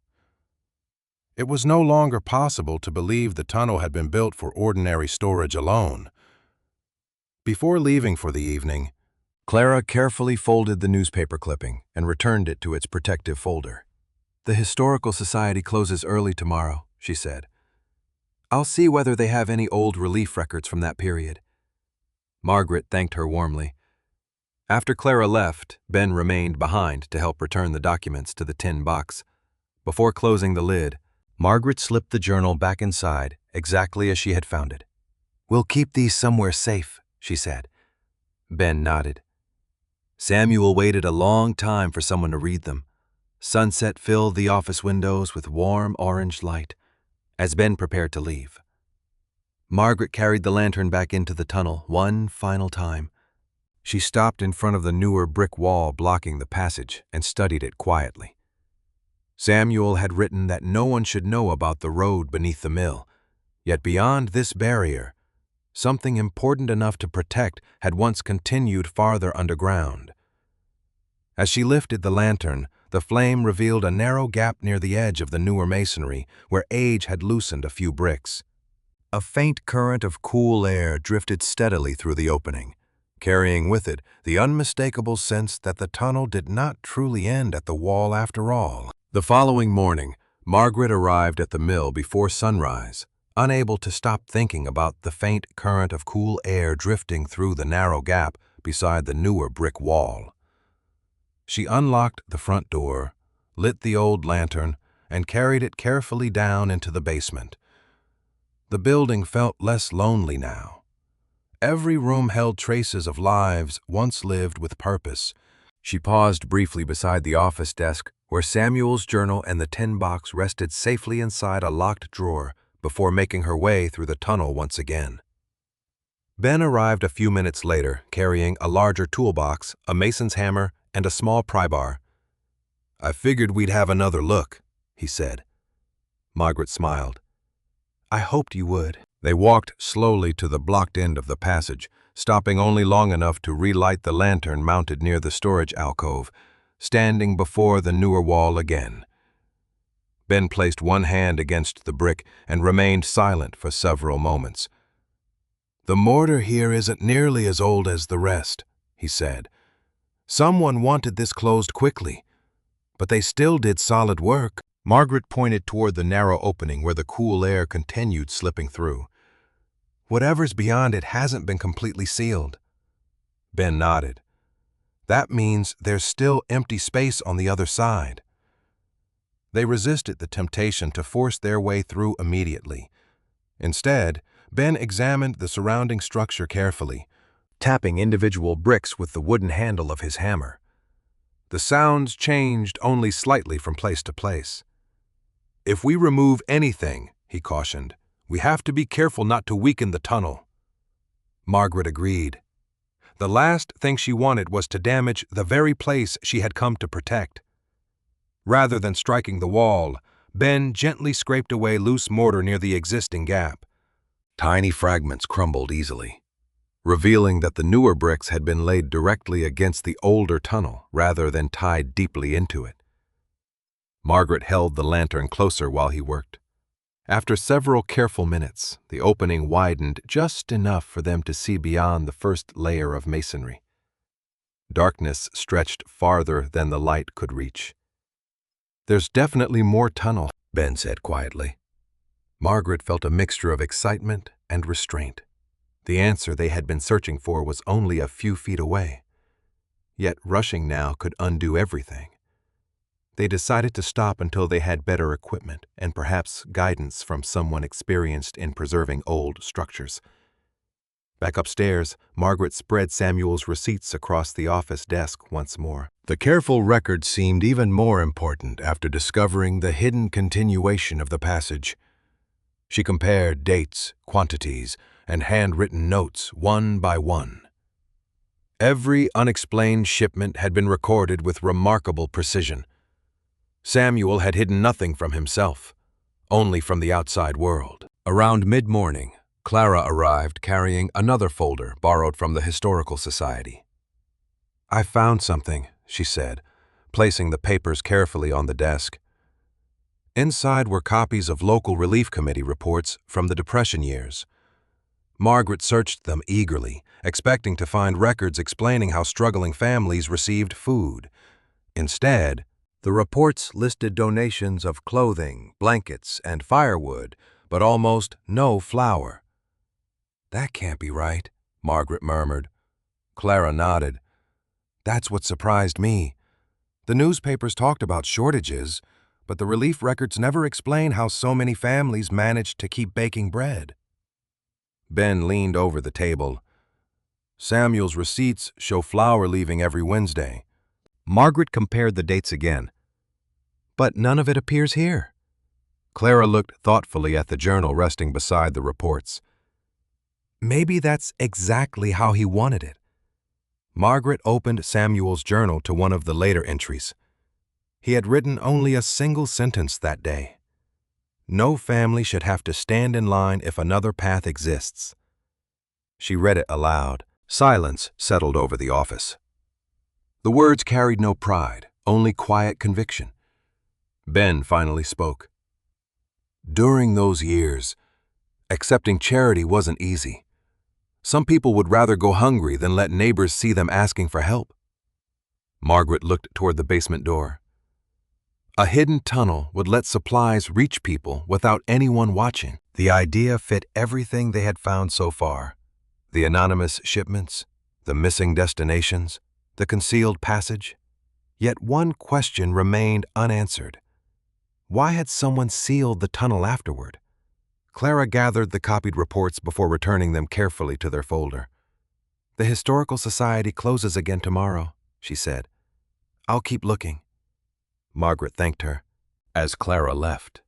It was no longer possible to believe the tunnel had been built for ordinary storage alone. Before leaving for the evening, Clara carefully folded the newspaper clipping and returned it to its protective folder. "The Historical Society closes early tomorrow," she said. "I'll see whether they have any old relief records from that period." Margaret thanked her warmly. After Clara left, Ben remained behind to help return the documents to the tin box. Before closing the lid, Margaret slipped the journal back inside, exactly as she had found it. "We'll keep these somewhere safe," she said. Ben nodded. Samuel waited a long time for someone to read them. Sunset filled the office windows with warm orange light as Ben prepared to leave. Margaret carried the lantern back into the tunnel one final time. She stopped in front of the newer brick wall blocking the passage and studied it quietly. Samuel had written that no one should know about the road beneath the mill, yet beyond this barrier, something important enough to protect had once continued farther underground. As she lifted the lantern, the flame revealed a narrow gap near the edge of the newer masonry where age had loosened a few bricks. A faint current of cool air drifted steadily through the opening, carrying with it the unmistakable sense that the tunnel did not truly end at the wall after all. The following morning, Margaret arrived at the mill before sunrise, unable to stop thinking about the faint current of cool air drifting through the narrow gap beside the newer brick wall. She unlocked the front door, lit the old lantern, and carried it carefully down into the basement. The building felt less lonely now. Every room held traces of lives once lived with purpose. She paused briefly beside the office desk where Samuel's journal and the tin box rested safely inside a locked drawer before making her way through the tunnel once again. Ben arrived a few minutes later carrying a larger toolbox, a mason's hammer, and a small pry bar. "I figured we'd have another look," he said. Margaret smiled. "I hoped you would." They walked slowly to the blocked end of the passage, stopping only long enough to relight the lantern mounted near the storage alcove, standing before the newer wall again. Ben placed one hand against the brick and remained silent for several moments. "The mortar here isn't nearly as old as the rest," he said. "Someone wanted this closed quickly, but they still did solid work." Margaret pointed toward the narrow opening where the cool air continued slipping through. "Whatever's beyond it hasn't been completely sealed." Ben nodded. "That means there's still empty space on the other side." They resisted the temptation to force their way through immediately. Instead, Ben examined the surrounding structure carefully, tapping individual bricks with the wooden handle of his hammer. The sounds changed only slightly from place to place. "If we remove anything," he cautioned, "we have to be careful not to weaken the tunnel." Margaret agreed. The last thing she wanted was to damage the very place she had come to protect. Rather than striking the wall, Ben gently scraped away loose mortar near the existing gap. Tiny fragments crumbled easily. revealing that the newer bricks had been laid directly against the older tunnel rather than tied deeply into it. Margaret held the lantern closer while he worked. After several careful minutes, the opening widened just enough for them to see beyond the first layer of masonry. Darkness stretched farther than the light could reach. "There's definitely more tunnel," Ben said quietly. Margaret felt a mixture of excitement and restraint. The answer they had been searching for was only a few feet away. Yet rushing now could undo everything. They decided to stop until they had better equipment and perhaps guidance from someone experienced in preserving old structures. Back upstairs, Margaret spread Samuel's receipts across the office desk once more. The careful record seemed even more important after discovering the hidden continuation of the passage. She compared dates, quantities, and handwritten notes one by one. Every unexplained shipment had been recorded with remarkable precision. Samuel had hidden nothing from himself, only from the outside world. Around mid-morning, Clara arrived carrying another folder borrowed from the Historical Society. "I found something," she said, placing the papers carefully on the desk. Inside were copies of local relief committee reports from the Depression years. Margaret searched them eagerly, expecting to find records explaining how struggling families received food. Instead, the reports listed donations of clothing, blankets, and firewood, but almost no flour. "That can't be right," Margaret murmured. Clara nodded. "That's what surprised me. The newspapers talked about shortages, but the relief records never explain how so many families managed to keep baking bread." Ben leaned over the table. "Samuel's receipts show flour leaving every Wednesday." Margaret compared the dates again. "But none of it appears here." Clara looked thoughtfully at the journal resting beside the reports. "Maybe that's exactly how he wanted it." Margaret opened Samuel's journal to one of the later entries. He had written only a single sentence that day. "No family should have to stand in line if another path exists." She read it aloud. Silence settled over the office. The words carried no pride, only quiet conviction. Ben finally spoke. "During those years, accepting charity wasn't easy. Some people would rather go hungry than let neighbors see them asking for help." Margaret looked toward the basement door. A hidden tunnel would let supplies reach people without anyone watching. The idea fit everything they had found so far. The anonymous shipments, the missing destinations, the concealed passage. Yet one question remained unanswered. Why had someone sealed the tunnel afterward? Clara gathered the copied reports before returning them carefully to their folder. "The Historical Society closes again tomorrow," she said. "I'll keep looking." Margaret thanked her. As Clara left,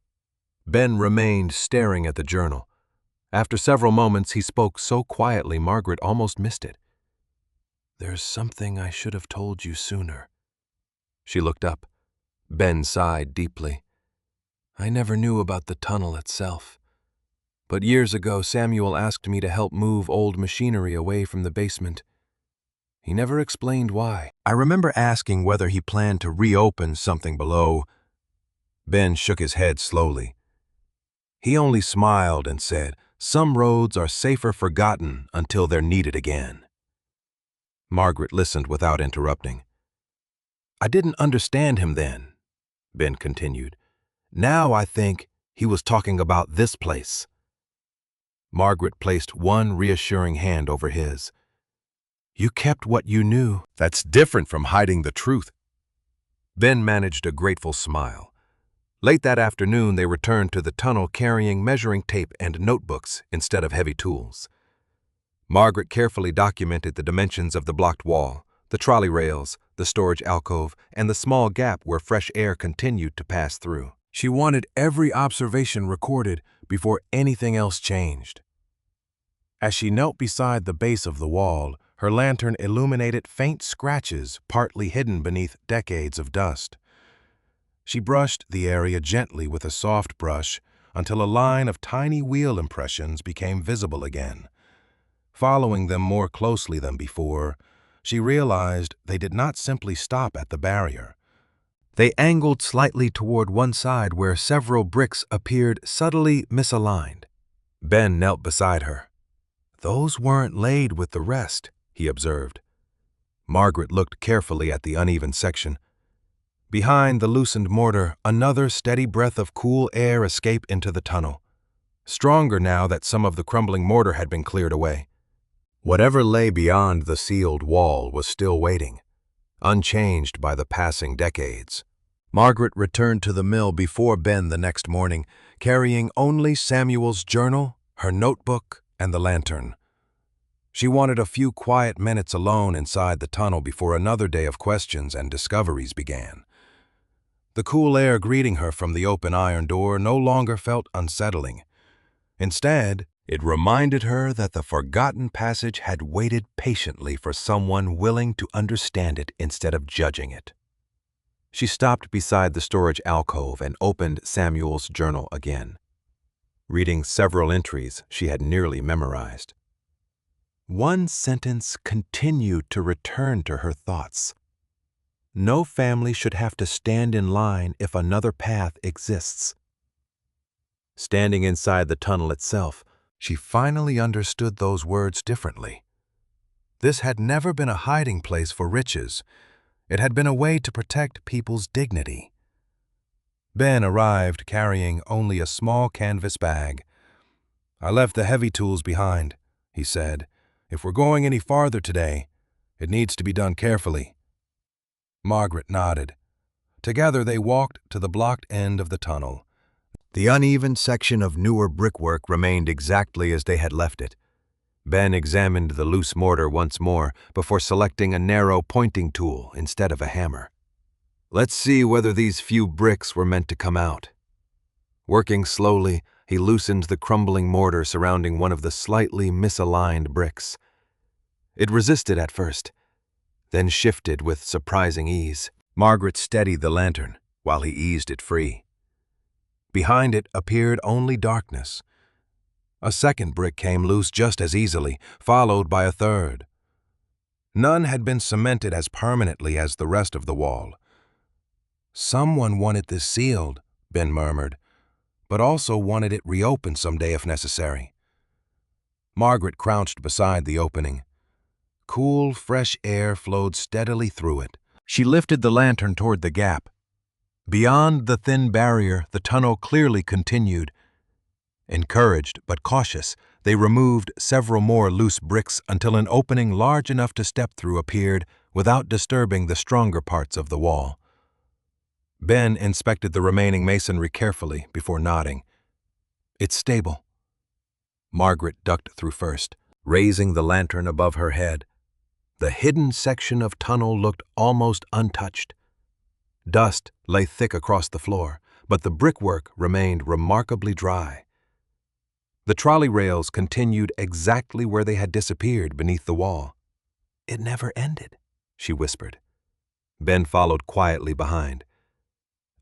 Ben remained staring at the journal. After several moments, he spoke so quietly Margaret almost missed it. "There's something I should have told you sooner." She looked up. Ben sighed deeply. "I never knew about the tunnel itself. But years ago, Samuel asked me to help move old machinery away from the basement. He never explained why. I remember asking whether he planned to reopen something below." Ben shook his head slowly. "He only smiled and said, 'Some roads are safer forgotten until they're needed again.'" Margaret listened without interrupting. "I didn't understand him then," Ben continued. "Now I think he was talking about this place." Margaret placed one reassuring hand over his. "You kept what you knew. That's different from hiding the truth." Ben managed a grateful smile. Late that afternoon, they returned to the tunnel carrying measuring tape and notebooks instead of heavy tools. Margaret carefully documented the dimensions of the blocked wall, the trolley rails, the storage alcove, and the small gap where fresh air continued to pass through. She wanted every observation recorded before anything else changed. As she knelt beside the base of the wall, her lantern illuminated faint scratches partly hidden beneath decades of dust. She brushed the area gently with a soft brush until a line of tiny wheel impressions became visible again. Following them more closely than before, she realized they did not simply stop at the barrier. They angled slightly toward one side where several bricks appeared subtly misaligned. Ben knelt beside her. "Those weren't laid with the rest," he observed. Margaret looked carefully at the uneven section. Behind the loosened mortar, another steady breath of cool air escaped into the tunnel, stronger now that some of the crumbling mortar had been cleared away. Whatever lay beyond the sealed wall was still waiting, unchanged by the passing decades. Margaret returned to the mill before Ben the next morning, carrying only Samuel's journal, her notebook, and the lantern. She wanted a few quiet minutes alone inside the tunnel before another day of questions and discoveries began. The cool air greeting her from the open iron door no longer felt unsettling. Instead, it reminded her that the forgotten passage had waited patiently for someone willing to understand it instead of judging it. She stopped beside the storage alcove and opened Samuel's journal again, reading several entries she had nearly memorized. One sentence continued to return to her thoughts. No family should have to stand in line if another path exists. Standing inside the tunnel itself, she finally understood those words differently. This had never been a hiding place for riches. It had been a way to protect people's dignity. Ben arrived carrying only a small canvas bag. "I left the heavy tools behind," he said. "If we're going any farther today, it needs to be done carefully." Margaret nodded. Together they walked to the blocked end of the tunnel. The uneven section of newer brickwork remained exactly as they had left it. Ben examined the loose mortar once more before selecting a narrow pointing tool instead of a hammer. "Let's see whether these few bricks were meant to come out." Working slowly, he loosened the crumbling mortar surrounding one of the slightly misaligned bricks. It resisted at first, then shifted with surprising ease. Margaret steadied the lantern while he eased it free. Behind it appeared only darkness. A second brick came loose just as easily, followed by a third. None had been cemented as permanently as the rest of the wall. "Someone wanted this sealed," Ben murmured, "but also wanted it reopened someday if necessary." Margaret crouched beside the opening. Cool, fresh air flowed steadily through it. She lifted the lantern toward the gap. Beyond the thin barrier, the tunnel clearly continued. Encouraged but cautious, they removed several more loose bricks until an opening large enough to step through appeared without disturbing the stronger parts of the wall. Ben inspected the remaining masonry carefully before nodding. "It's stable." Margaret ducked through first, raising the lantern above her head. The hidden section of tunnel looked almost untouched. Dust lay thick across the floor, but the brickwork remained remarkably dry. The trolley rails continued exactly where they had disappeared beneath the wall. "It never ended," she whispered. Ben followed quietly behind.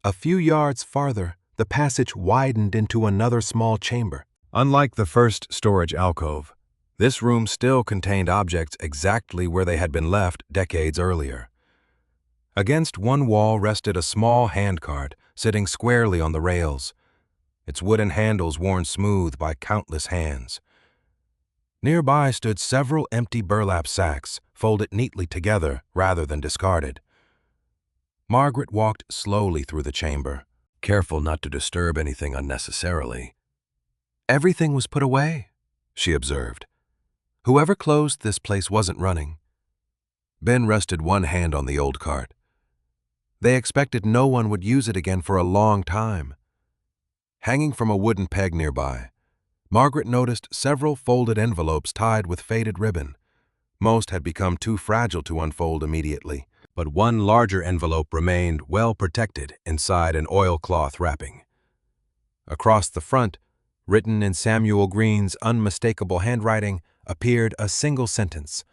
A few yards farther, the passage widened into another small chamber. Unlike the first storage alcove, this room still contained objects exactly where they had been left decades earlier. Against one wall rested a small handcart sitting squarely on the rails, its wooden handles worn smooth by countless hands. Nearby stood several empty burlap sacks, folded neatly together rather than discarded. Margaret walked slowly through the chamber, careful not to disturb anything unnecessarily. "Everything was put away," she observed. "Whoever closed this place wasn't running." Ben rested one hand on the old cart. They expected no one would use it again for a long time. Hanging from a wooden peg nearby, Margaret noticed several folded envelopes tied with faded ribbon. Most had become too fragile to unfold immediately, but one larger envelope remained well protected inside an oilcloth wrapping. Across the front, written in Samuel Green's unmistakable handwriting, appeared a single sentence: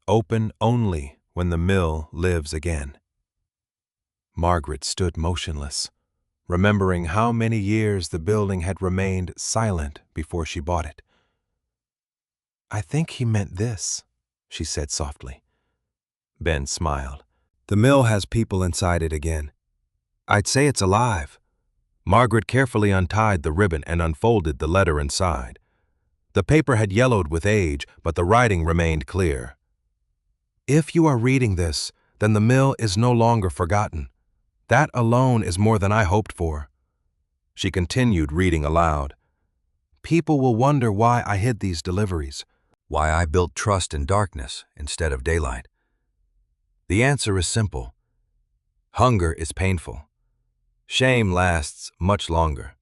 "Open only when the mill lives again." Margaret stood motionless, remembering how many years the building had remained silent before she bought it. "I think he meant this," she said softly. Ben smiled. "The mill has people inside it again. I'd say it's alive." Margaret carefully untied the ribbon and unfolded the letter inside. The paper had yellowed with age, but the writing remained clear. "If you are reading this, then the mill is no longer forgotten. That alone is more than I hoped for." She continued reading aloud. "People will wonder why I hid these deliveries, why I built trust in darkness instead of daylight. The answer is simple. Hunger is painful. Shame lasts much longer.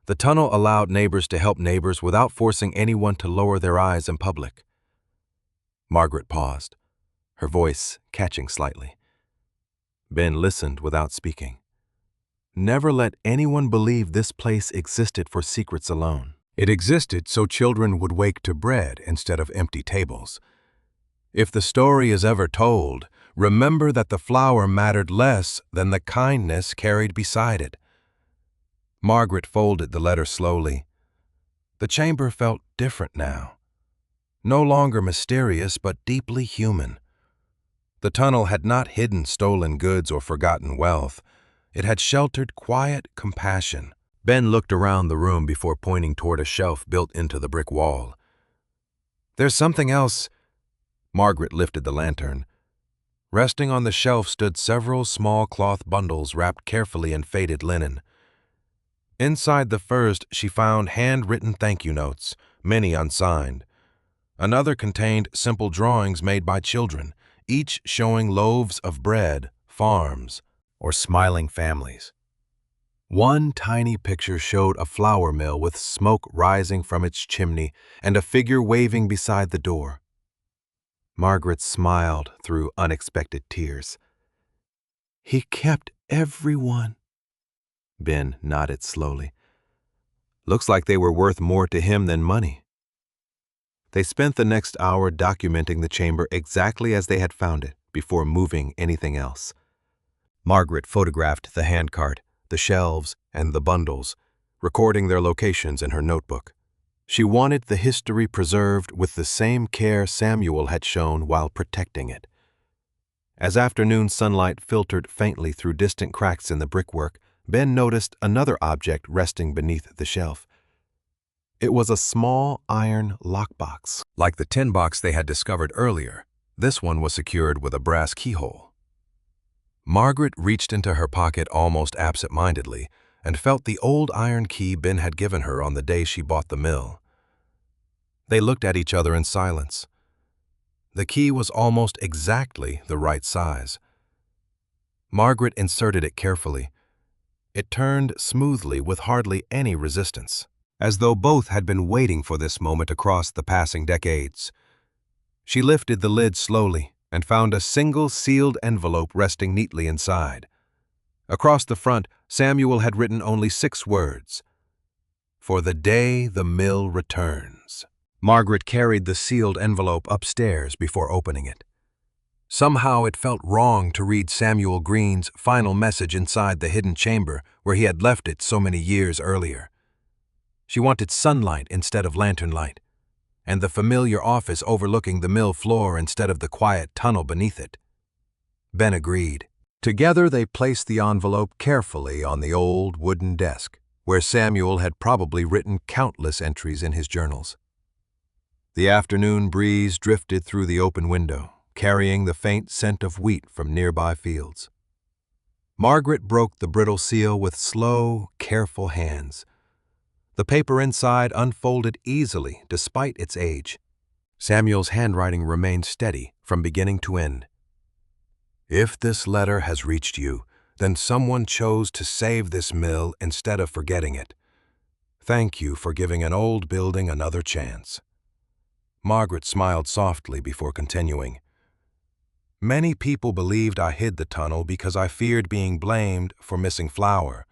The tunnel allowed neighbors to help neighbors without forcing anyone to lower their eyes in public." Margaret paused, her voice catching slightly. Ben listened without speaking. Never let anyone believe this place existed for secrets alone. It existed so children would wake to bread instead of empty tables. If the story is ever told, remember that the flower mattered less than the kindness carried beside it. Margaret folded the letter slowly. The chamber felt different now. No longer mysterious, but deeply human. The tunnel had not hidden stolen goods or forgotten wealth. It had sheltered quiet compassion. Ben looked around the room before pointing toward a shelf built into the brick wall. "There's something else." Margaret lifted the lantern. Resting on the shelf stood several small cloth bundles wrapped carefully in faded linen. Inside the first, she found handwritten thank-you notes, many unsigned. Another contained simple drawings made by children, each showing loaves of bread, farms, or smiling families. One tiny picture showed a flour mill with smoke rising from its chimney and a figure waving beside the door. Margaret smiled through unexpected tears. "He kept everyone." Ben nodded slowly. "Looks like they were worth more to him than money." They spent the next hour documenting the chamber exactly as they had found it before moving anything else. Margaret photographed the handcart, the shelves, and the bundles, recording their locations in her notebook. She wanted the history preserved with the same care Samuel had shown while protecting it. As afternoon sunlight filtered faintly through distant cracks in the brickwork, Ben noticed another object resting beneath the shelf. It was a small iron lockbox. Like the tin box they had discovered earlier, this one was secured with a brass keyhole. Margaret reached into her pocket almost absent-mindedly and felt the old iron key Ben had given her on the day she bought the mill. They looked at each other in silence. The key was almost exactly the right size. Margaret inserted it carefully. It turned smoothly with hardly any resistance, as though both had been waiting for this moment across the passing decades. She lifted the lid slowly and found a single sealed envelope resting neatly inside. Across the front, Samuel had written only 6 words: "For the day the mill returns." Margaret carried the sealed envelope upstairs before opening it. Somehow it felt wrong to read Samuel Green's final message inside the hidden chamber where he had left it so many years earlier. She wanted sunlight instead of lantern light, and the familiar office overlooking the mill floor instead of the quiet tunnel beneath it. Ben agreed. Together they placed the envelope carefully on the old wooden desk, where Samuel had probably written countless entries in his journals. The afternoon breeze drifted through the open window, carrying the faint scent of wheat from nearby fields. Margaret broke the brittle seal with slow, careful hands. The paper inside unfolded easily despite its age. Samuel's handwriting remained steady from beginning to end. "If this letter has reached you, then someone chose to save this mill instead of forgetting it. Thank you for giving an old building another chance." Margaret smiled softly before continuing. "Many people believed I hid the tunnel because I feared being blamed for missing flour.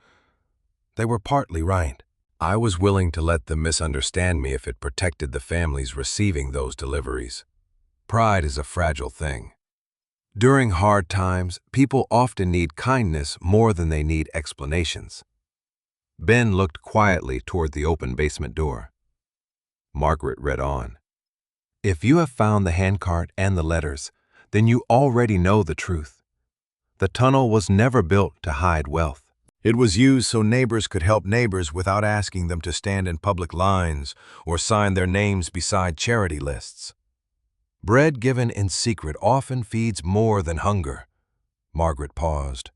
They were partly right. I was willing to let them misunderstand me if it protected the families receiving those deliveries. Pride is a fragile thing. During hard times, people often need kindness more than they need explanations." Ben looked quietly toward the open basement door. Margaret read on. If you have found the handcart and the letters, then you already know the truth. The tunnel was never built to hide wealth. It was used so neighbors could help neighbors without asking them to stand in public lines or sign their names beside charity lists. Bread given in secret often feeds more than hunger. Margaret paused,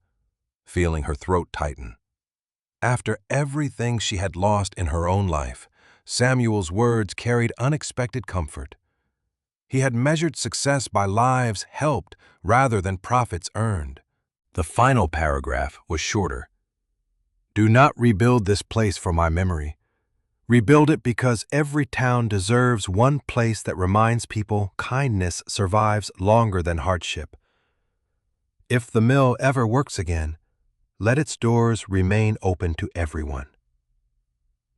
feeling her throat tighten. After everything she had lost in her own life, Samuel's words carried unexpected comfort. He had measured success by lives helped rather than profits earned. The final paragraph was shorter. Do not rebuild this place for my memory. Rebuild it because every town deserves one place that reminds people kindness survives longer than hardship. If the mill ever works again, let its doors remain open to everyone.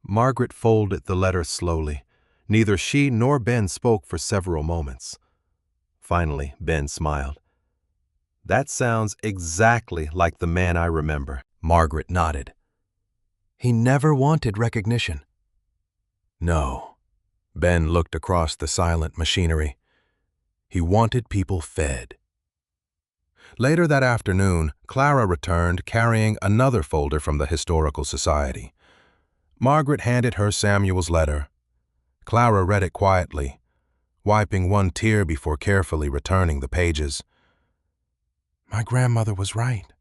Margaret folded the letter slowly. Neither she nor Ben spoke for several moments. Finally, Ben smiled. That sounds exactly like the man I remember. Margaret nodded. He never wanted recognition. No. Ben looked across the silent machinery. He wanted people fed. Later that afternoon, Clara returned carrying another folder from the Historical Society. Margaret handed her Samuel's letter. Clara read it quietly, wiping one tear before carefully returning the pages. My grandmother was right,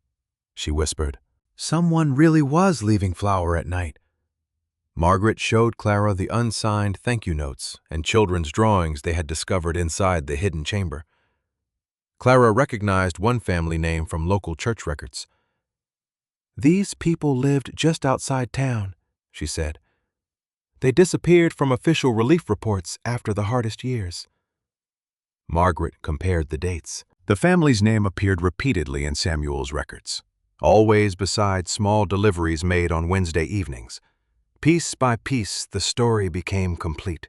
she whispered. Someone really was leaving flour at night. Margaret showed Clara the unsigned thank you notes and children's drawings they had discovered inside the hidden chamber. Clara recognized one family name from local church records. These people lived just outside town, she said. They disappeared from official relief reports after the hardest years. Margaret compared the dates. The family's name appeared repeatedly in Samuel's records, always beside small deliveries made on Wednesday evenings. Piece by piece, the story became complete.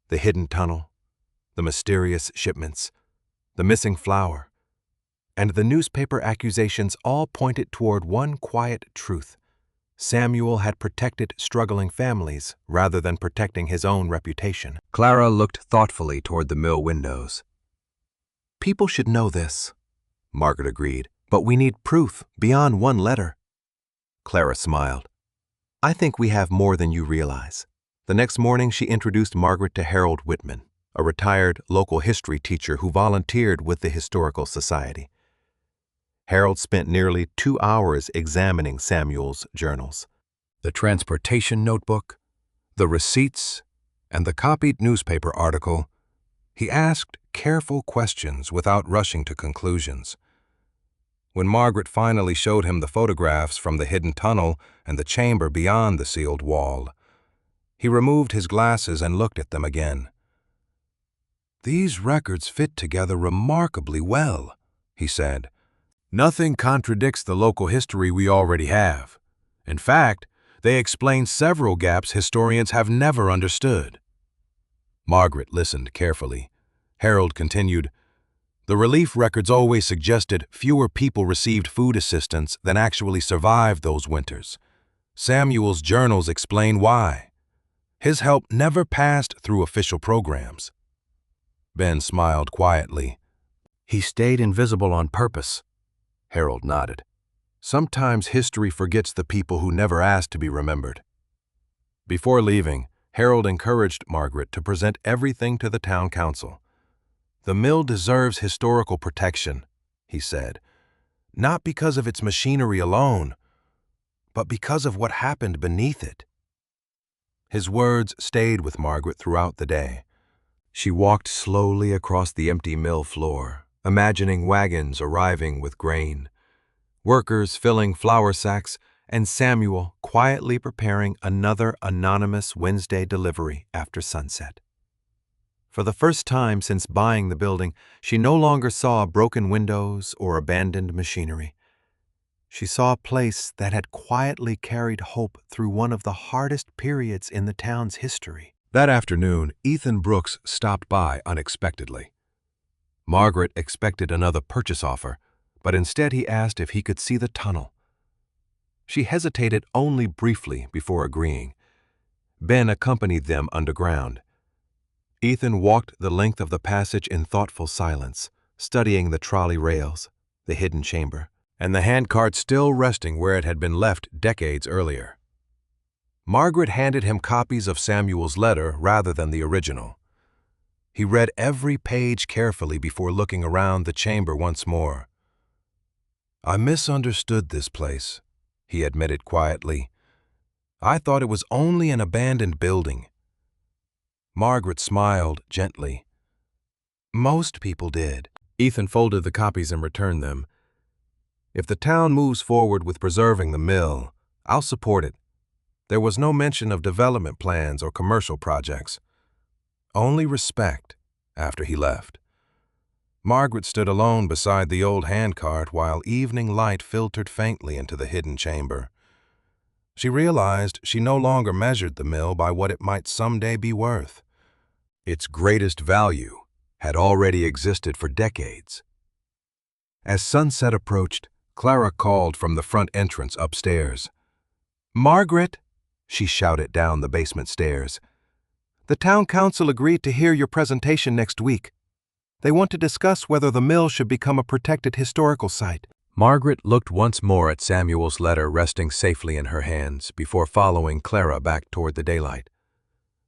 The hidden tunnel, the mysterious shipments, the missing flour, and the newspaper accusations all pointed toward one quiet truth. Samuel had protected struggling families rather than protecting his own reputation. Clara looked thoughtfully toward the mill windows. People should know this, Margaret agreed, but we need proof beyond one letter. Clara smiled. I think we have more than you realize. The next morning, she introduced Margaret to Harold Whitman, a retired local history teacher who volunteered with the Historical Society. Harold spent nearly 2 hours examining Samuel's journals. The transportation notebook, the receipts, and the copied newspaper article. He asked careful questions without rushing to conclusions. When Margaret finally showed him the photographs from the hidden tunnel and the chamber beyond the sealed wall, he removed his glasses and looked at them again. These records fit together remarkably well, he said. Nothing contradicts the local history we already have. In fact, they explain several gaps historians have never understood. Margaret listened carefully. Harold continued, the relief records always suggested fewer people received food assistance than actually survived those winters. Samuel's journals explain why. His help never passed through official programs. Ben smiled quietly. He stayed invisible on purpose. Harold nodded. Sometimes history forgets the people who never asked to be remembered. Before leaving, Harold encouraged Margaret to present everything to the town council. The mill deserves historical protection, he said, not because of its machinery alone, but because of what happened beneath it. His words stayed with Margaret throughout the day. She walked slowly across the empty mill floor, imagining wagons arriving with grain, workers filling flour sacks, and Samuel quietly preparing another anonymous Wednesday delivery after sunset. For the first time since buying the building, she no longer saw broken windows or abandoned machinery. She saw a place that had quietly carried hope through one of the hardest periods in the town's history. That afternoon, Ethan Brooks stopped by unexpectedly. Margaret expected another purchase offer, but instead he asked if he could see the tunnel. She hesitated only briefly before agreeing. Ben accompanied them underground. Ethan walked the length of the passage in thoughtful silence, studying the trolley rails, the hidden chamber, and the handcart still resting where it had been left decades earlier. Margaret handed him copies of Samuel's letter rather than the original. He read every page carefully before looking around the chamber once more. "I misunderstood this place," he admitted quietly. "I thought it was only an abandoned building." Margaret smiled gently. "Most people did." Ethan folded the copies and returned them. "If the town moves forward with preserving the mill, I'll support it. There was no mention of development plans or commercial projects. Only respect," after he left. Margaret stood alone beside the old handcart while evening light filtered faintly into the hidden chamber. She realized she no longer measured the mill by what it might someday be worth. Its greatest value had already existed for decades. As sunset approached, Clara called from the front entrance upstairs. "Margaret," she shouted down the basement stairs. "The town council agreed to hear your presentation next week. They want to discuss whether the mill should become a protected historical site." Margaret looked once more at Samuel's letter resting safely in her hands before following Clara back toward the daylight.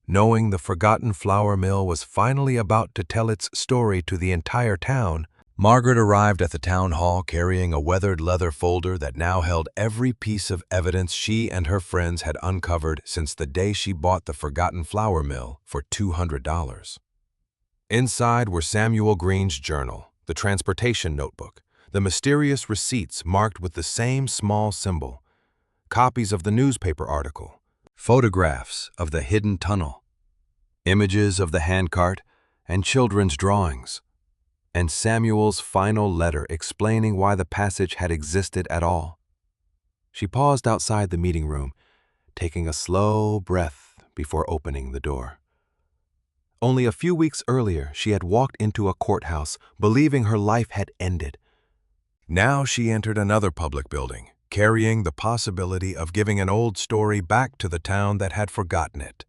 Knowing the forgotten flour mill was finally about to tell its story to the entire town, Margaret arrived at the town hall carrying a weathered leather folder that now held every piece of evidence she and her friends had uncovered since the day she bought the forgotten flour mill for $200. Inside were Samuel Green's journal, the transportation notebook, the mysterious receipts marked with the same small symbol, copies of the newspaper article, photographs of the hidden tunnel, images of the handcart, and children's drawings, and Samuel's final letter explaining why the passage had existed at all. She paused outside the meeting room, taking a slow breath before opening the door. Only a few weeks earlier, she had walked into a courthouse, believing her life had ended. Now she entered another public building, carrying the possibility of giving an old story back to the town that had forgotten it.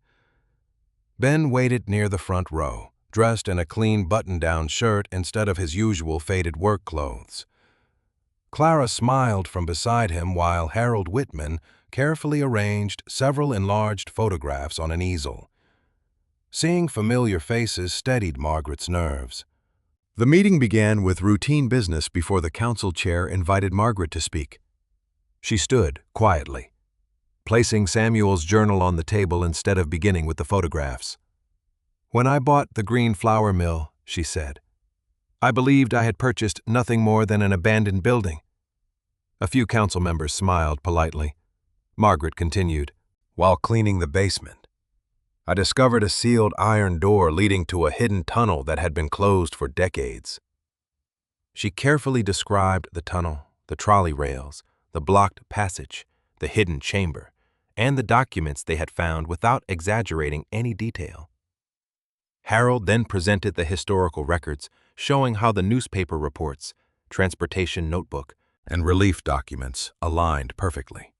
Ben waited near the front row, dressed in a clean button-down shirt instead of his usual faded work clothes. Clara smiled from beside him while Harold Whitman carefully arranged several enlarged photographs on an easel. Seeing familiar faces steadied Margaret's nerves. The meeting began with routine business before the council chair invited Margaret to speak. She stood quietly, placing Samuel's journal on the table instead of beginning with the photographs. "When I bought the green flour mill," she said, "I believed I had purchased nothing more than an abandoned building." A few council members smiled politely. Margaret continued, "While cleaning the basement, I discovered a sealed iron door leading to a hidden tunnel that had been closed for decades." She carefully described the tunnel, the trolley rails, the blocked passage, the hidden chamber, and the documents they had found without exaggerating any detail. Harold then presented the historical records, showing how the newspaper reports, transportation notebook, and relief documents aligned perfectly.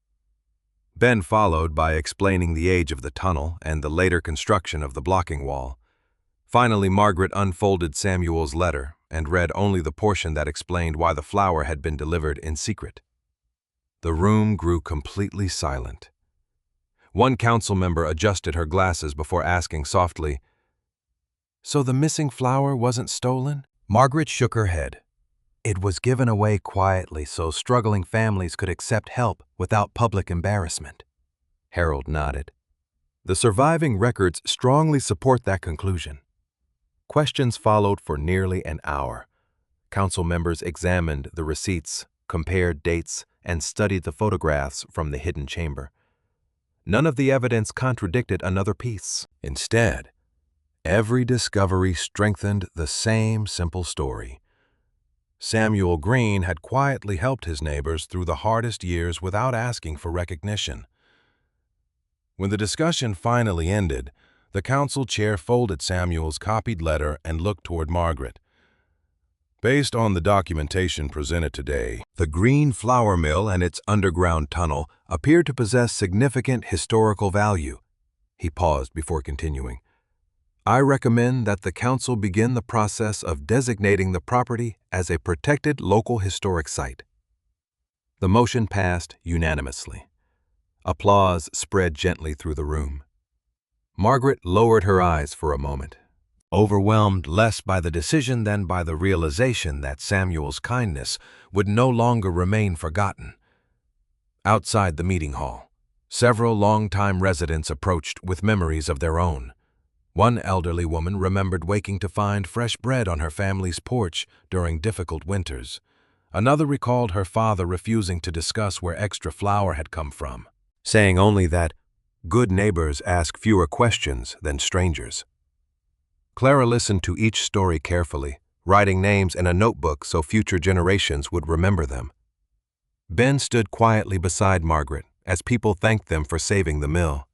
Ben followed by explaining the age of the tunnel and the later construction of the blocking wall. Finally, Margaret unfolded Samuel's letter and read only the portion that explained why the flour had been delivered in secret. The room grew completely silent. One council member adjusted her glasses before asking softly, "So the missing flour wasn't stolen?" Margaret shook her head. "It was given away quietly so struggling families could accept help without public embarrassment." Harold nodded. "The surviving records strongly support that conclusion." Questions followed for nearly an hour. Council members examined the receipts, compared dates, and studied the photographs from the hidden chamber. None of the evidence contradicted another piece. Instead, every discovery strengthened the same simple story. Samuel Green had quietly helped his neighbors through the hardest years without asking for recognition. When the discussion finally ended, the council chair folded Samuel's copied letter and looked toward Margaret. "Based on the documentation presented today, the green flour mill and its underground tunnel appear to possess significant historical value." He paused before continuing. I recommend that the council begin the process of designating the property as a protected local historic site. The motion passed unanimously. Applause spread gently through the room. Margaret lowered her eyes for a moment, overwhelmed less by the decision than by the realization that Samuel's kindness would no longer remain forgotten. Outside the meeting hall, several longtime residents approached with memories of their own. One elderly woman remembered waking to find fresh bread on her family's porch during difficult winters. Another recalled her father refusing to discuss where extra flour had come from, saying only that good neighbors ask fewer questions than strangers. Clara listened to each story carefully, writing names in a notebook so future generations would remember them. Ben stood quietly beside Margaret as people thanked them for saving the mill.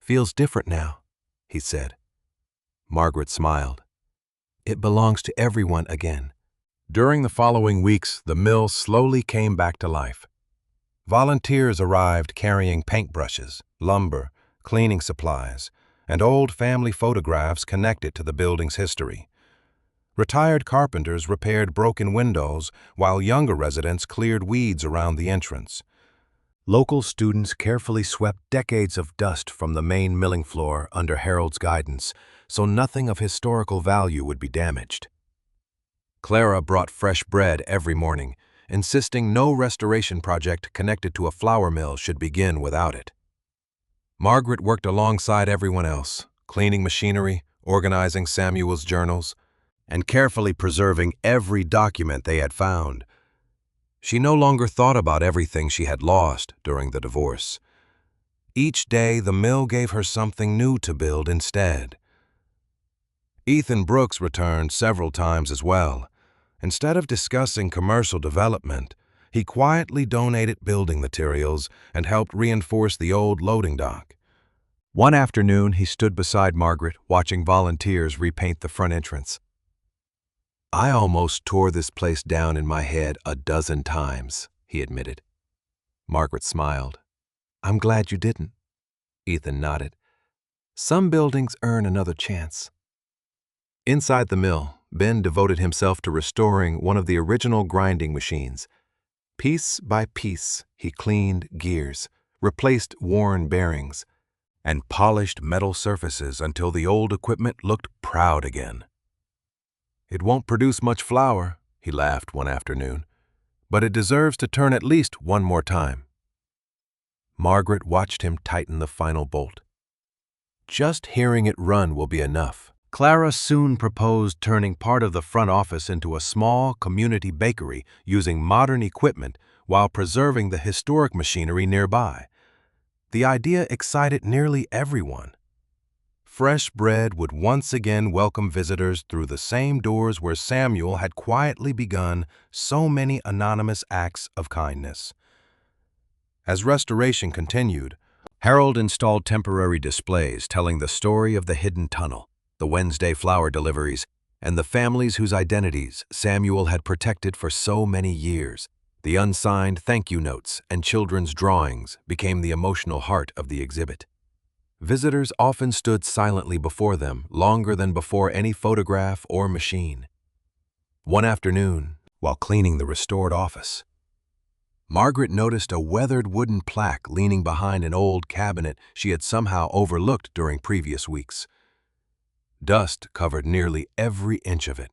"Feels different now," he said. Margaret smiled. "It belongs to everyone again." During the following weeks, the mill slowly came back to life. Volunteers arrived carrying paintbrushes, lumber, cleaning supplies, and old family photographs connected to the building's history. Retired carpenters repaired broken windows while younger residents cleared weeds around the entrance. Local students carefully swept decades of dust from the main milling floor under Harold's guidance, so nothing of historical value would be damaged. Clara brought fresh bread every morning, insisting no restoration project connected to a flour mill should begin without it. Margaret worked alongside everyone else, cleaning machinery, organizing Samuel's journals, and carefully preserving every document they had found. She no longer thought about everything she had lost during the divorce. Each day, the mill gave her something new to build instead. Ethan Brooks returned several times as well. Instead of discussing commercial development, he quietly donated building materials and helped reinforce the old loading dock. One afternoon, he stood beside Margaret, watching volunteers repaint the front entrance. "I almost tore this place down in my head a dozen times," he admitted. Margaret smiled. "I'm glad you didn't." Ethan nodded. "Some buildings earn another chance." Inside the mill, Ben devoted himself to restoring one of the original grinding machines. Piece by piece, he cleaned gears, replaced worn bearings, and polished metal surfaces until the old equipment looked proud again. "It won't produce much flour," he laughed one afternoon, "but it deserves to turn at least one more time." Margaret watched him tighten the final bolt. "Just hearing it run will be enough." Clara soon proposed turning part of the front office into a small community bakery using modern equipment while preserving the historic machinery nearby. The idea excited nearly everyone. Fresh bread would once again welcome visitors through the same doors where Samuel had quietly begun so many anonymous acts of kindness. As restoration continued, Harold installed temporary displays telling the story of the hidden tunnel, the Wednesday flour deliveries, and the families whose identities Samuel had protected for so many years. The unsigned thank you notes and children's drawings became the emotional heart of the exhibit. Visitors often stood silently before them longer than before any photograph or machine. One afternoon, while cleaning the restored office, Margaret noticed a weathered wooden plaque leaning behind an old cabinet she had somehow overlooked during previous weeks. Dust covered nearly every inch of it.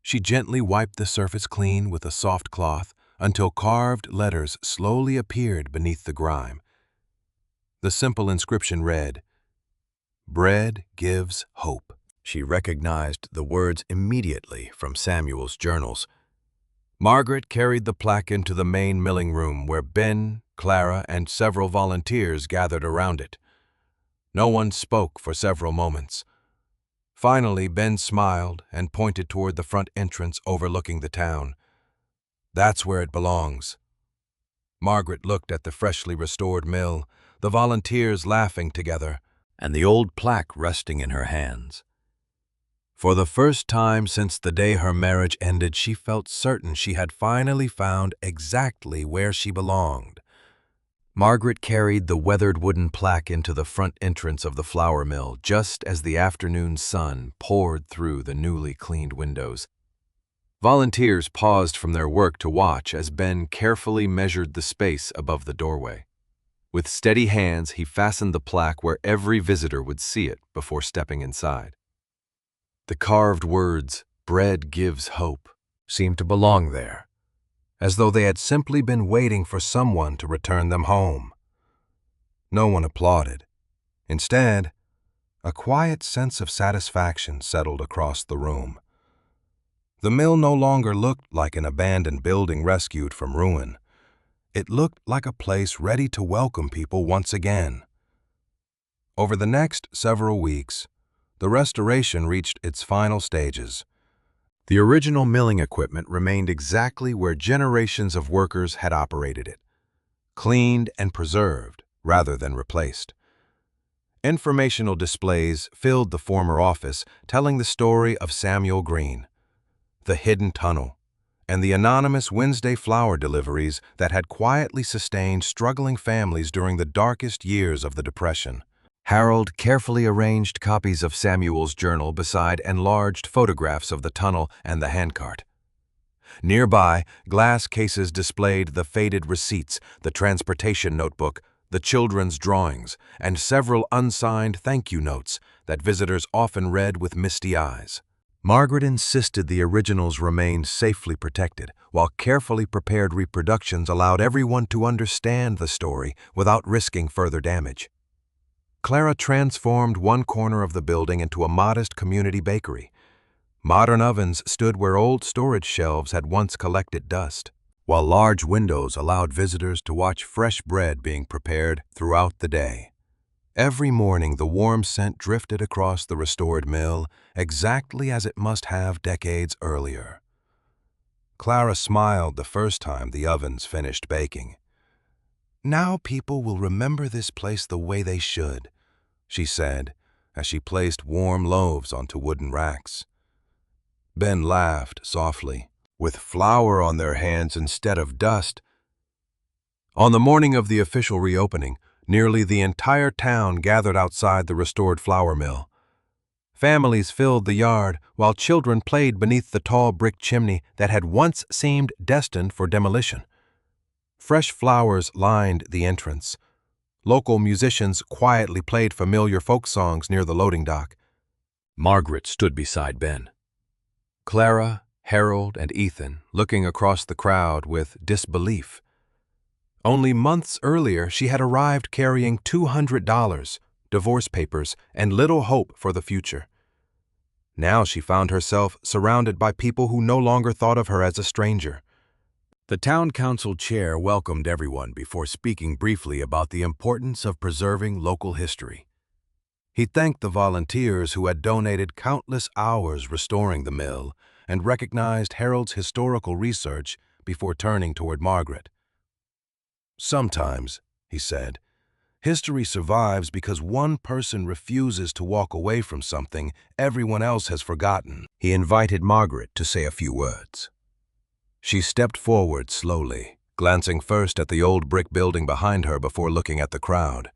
She gently wiped the surface clean with a soft cloth until carved letters slowly appeared beneath the grime. The simple inscription read, "Bread gives hope." She recognized the words immediately from Samuel's journals. Margaret carried the plaque into the main milling room where Ben, Clara, and several volunteers gathered around it. No one spoke for several moments. Finally, Ben smiled and pointed toward the front entrance overlooking the town. "That's where it belongs." Margaret looked at the freshly restored mill, the volunteers laughing together, and the old plaque resting in her hands. For the first time since the day her marriage ended, she felt certain she had finally found exactly where she belonged. Margaret carried the weathered wooden plaque into the front entrance of the flour mill just as the afternoon sun poured through the newly cleaned windows. Volunteers paused from their work to watch as Ben carefully measured the space above the doorway. With steady hands, he fastened the plaque where every visitor would see it before stepping inside. The carved words, "Bread gives hope," seemed to belong there, as though they had simply been waiting for someone to return them home. No one applauded. Instead, a quiet sense of satisfaction settled across the room. The mill no longer looked like an abandoned building rescued from ruin. It looked like a place ready to welcome people once again. Over the next several weeks, the restoration reached its final stages. The original milling equipment remained exactly where generations of workers had operated it, cleaned and preserved rather than replaced. Informational displays filled the former office, telling the story of Samuel Green, the hidden tunnel, and the anonymous Wednesday flour deliveries that had quietly sustained struggling families during the darkest years of the Depression. Harold carefully arranged copies of Samuel's journal beside enlarged photographs of the tunnel and the handcart. Nearby, glass cases displayed the faded receipts, the transportation notebook, the children's drawings, and several unsigned thank you notes that visitors often read with misty eyes. Margaret insisted the originals remain safely protected, while carefully prepared reproductions allowed everyone to understand the story without risking further damage. Clara transformed one corner of the building into a modest community bakery. Modern ovens stood where old storage shelves had once collected dust, while large windows allowed visitors to watch fresh bread being prepared throughout the day. Every morning, the warm scent drifted across the restored mill, exactly as it must have decades earlier. Clara smiled the first time the ovens finished baking. "Now people will remember this place the way they should," she said, as she placed warm loaves onto wooden racks. Ben laughed softly. "With flour on their hands instead of dust." On the morning of the official reopening, nearly the entire town gathered outside the restored flour mill. Families filled the yard, while children played beneath the tall brick chimney that had once seemed destined for demolition. Fresh flowers lined the entrance. Local musicians quietly played familiar folk songs near the loading dock. Margaret stood beside Ben. Clara, Harold, and Ethan looking across the crowd with disbelief. Only months earlier, she had arrived carrying $200, divorce papers, and little hope for the future. Now she found herself surrounded by people who no longer thought of her as a stranger. The town council chair welcomed everyone before speaking briefly about the importance of preserving local history. He thanked the volunteers who had donated countless hours restoring the mill and recognized Harold's historical research before turning toward Margaret. "Sometimes," he said, "history survives because one person refuses to walk away from something everyone else has forgotten." He invited Margaret to say a few words. She stepped forward slowly, glancing first at the old brick building behind her before looking at the crowd.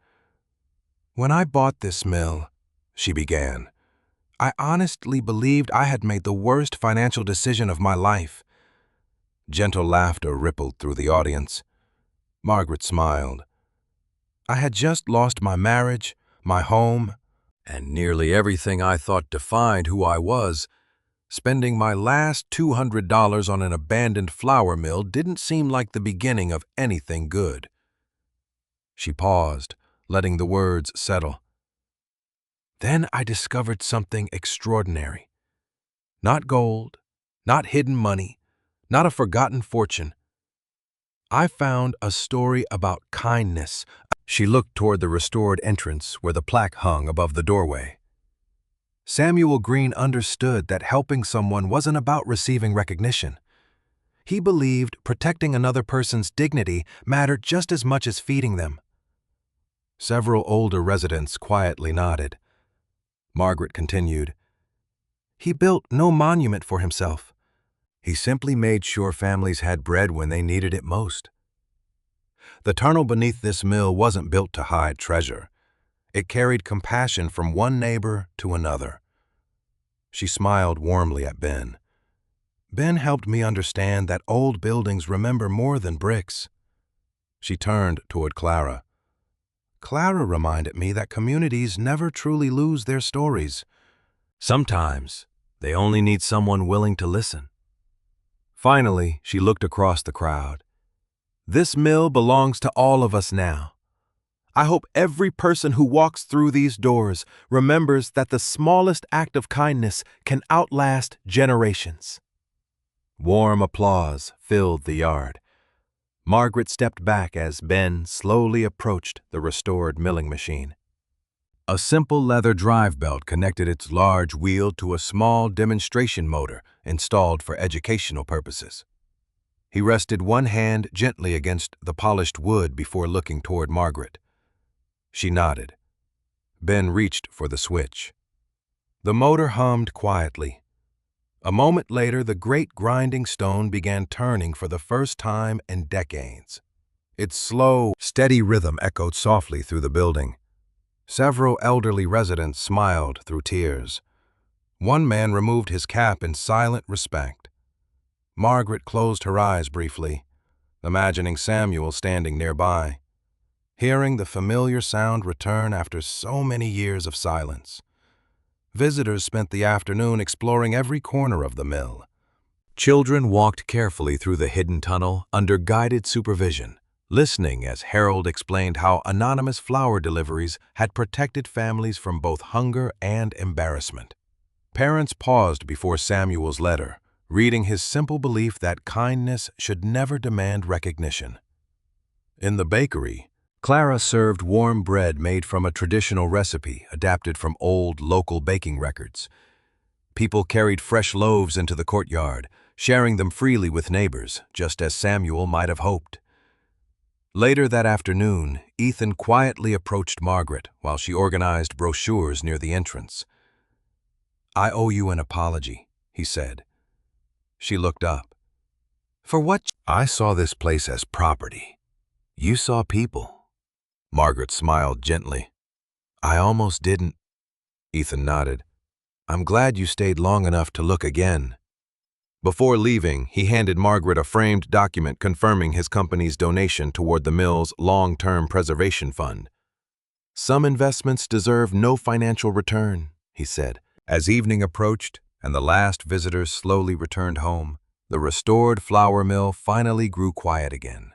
"When I bought this mill," she began, "I honestly believed I had made the worst financial decision of my life." Gentle laughter rippled through the audience. Margaret smiled. "I had just lost my marriage, my home, and nearly everything I thought defined who I was. Spending my last $200 on an abandoned flour mill didn't seem like the beginning of anything good." She paused, letting the words settle. "Then I discovered something extraordinary. Not gold, not hidden money, not a forgotten fortune. I found a story about kindness." She looked toward the restored entrance where the plaque hung above the doorway. Samuel Green understood that helping someone wasn't about receiving recognition. He believed protecting another person's dignity mattered just as much as feeding them. Several older residents quietly nodded. Margaret continued, "He built no monument for himself. He simply made sure families had bread when they needed it most." The tunnel beneath this mill wasn't built to hide treasure. It carried compassion from one neighbor to another. She smiled warmly at Ben. Ben helped me understand that old buildings remember more than bricks. She turned toward Clara. Clara reminded me that communities never truly lose their stories. Sometimes, they only need someone willing to listen. Finally, she looked across the crowd. This mill belongs to all of us now. I hope every person who walks through these doors remembers that the smallest act of kindness can outlast generations. Warm applause filled the yard. Margaret stepped back as Ben slowly approached the restored milling machine. A simple leather drive belt connected its large wheel to a small demonstration motor installed for educational purposes. He rested one hand gently against the polished wood before looking toward Margaret. She nodded. Ben reached for the switch. The motor hummed quietly. A moment later, the great grinding stone began turning for the first time in decades. Its slow, steady rhythm echoed softly through the building. Several elderly residents smiled through tears. One man removed his cap in silent respect. Margaret closed her eyes briefly, imagining Samuel standing nearby, hearing the familiar sound return after so many years of silence. Visitors spent the afternoon exploring every corner of the mill. Children walked carefully through the hidden tunnel under guided supervision, listening as Harold explained how anonymous flower deliveries had protected families from both hunger and embarrassment. Parents paused before Samuel's letter, reading his simple belief that kindness should never demand recognition. In the bakery, Clara served warm bread made from a traditional recipe adapted from old local baking records. People carried fresh loaves into the courtyard, sharing them freely with neighbors, just as Samuel might have hoped. Later that afternoon, Ethan quietly approached Margaret while she organized brochures near the entrance. "I owe you an apology," he said. She looked up. "For what?" "I saw this place as property. You saw people." Margaret smiled gently. "I almost didn't." Ethan nodded. "I'm glad you stayed long enough to look again." Before leaving, he handed Margaret a framed document confirming his company's donation toward the mill's long-term preservation fund. "Some investments deserve no financial return," he said. As evening approached and the last visitors slowly returned home, the restored flour mill finally grew quiet again.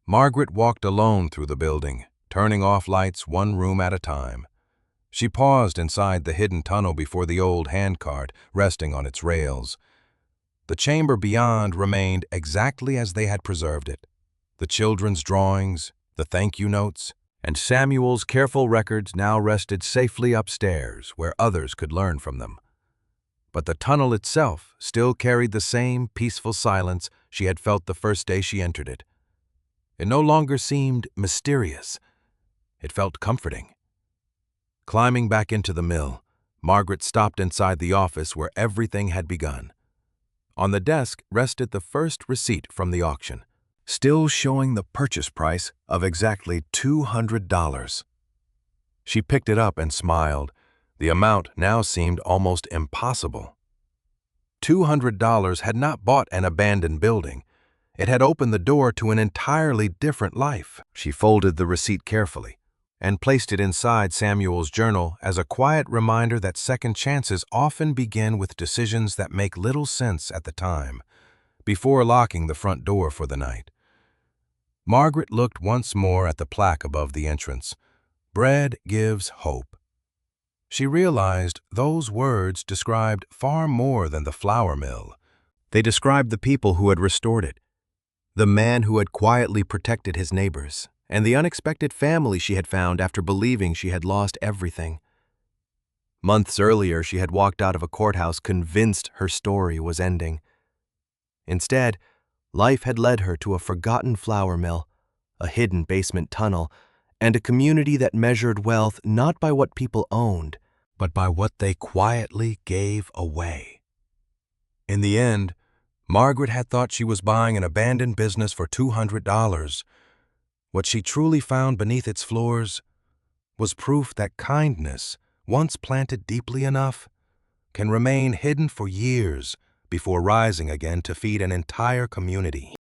Margaret walked alone through the building, turning off lights one room at a time. She paused inside the hidden tunnel before the old handcart, resting on its rails. The chamber beyond remained exactly as they had preserved it. The children's drawings, the thank you notes, and Samuel's careful records now rested safely upstairs where others could learn from them. But the tunnel itself still carried the same peaceful silence she had felt the first day she entered it. It no longer seemed mysterious. It felt comforting. Climbing back into the mill, Margaret stopped inside the office where everything had begun. On the desk rested the first receipt from the auction, still showing the purchase price of exactly $200. She picked it up and smiled. The amount now seemed almost impossible. $200 had not bought an abandoned building. It had opened the door to an entirely different life. She folded the receipt carefully and placed it inside Samuel's journal as a quiet reminder that second chances often begin with decisions that make little sense at the time, before locking the front door for the night. Margaret looked once more at the plaque above the entrance. "Bread gives hope." She realized those words described far more than the flour mill. They described the people who had restored it, the man who had quietly protected his neighbors, and the unexpected family she had found after believing she had lost everything. Months earlier, she had walked out of a courthouse convinced her story was ending. Instead, life had led her to a forgotten flour mill, a hidden basement tunnel, and a community that measured wealth not by what people owned, but by what they quietly gave away. In the end, Margaret had thought she was buying an abandoned business for $200. What she truly found beneath its floors was proof that kindness, once planted deeply enough, can remain hidden for years before rising again to feed an entire community.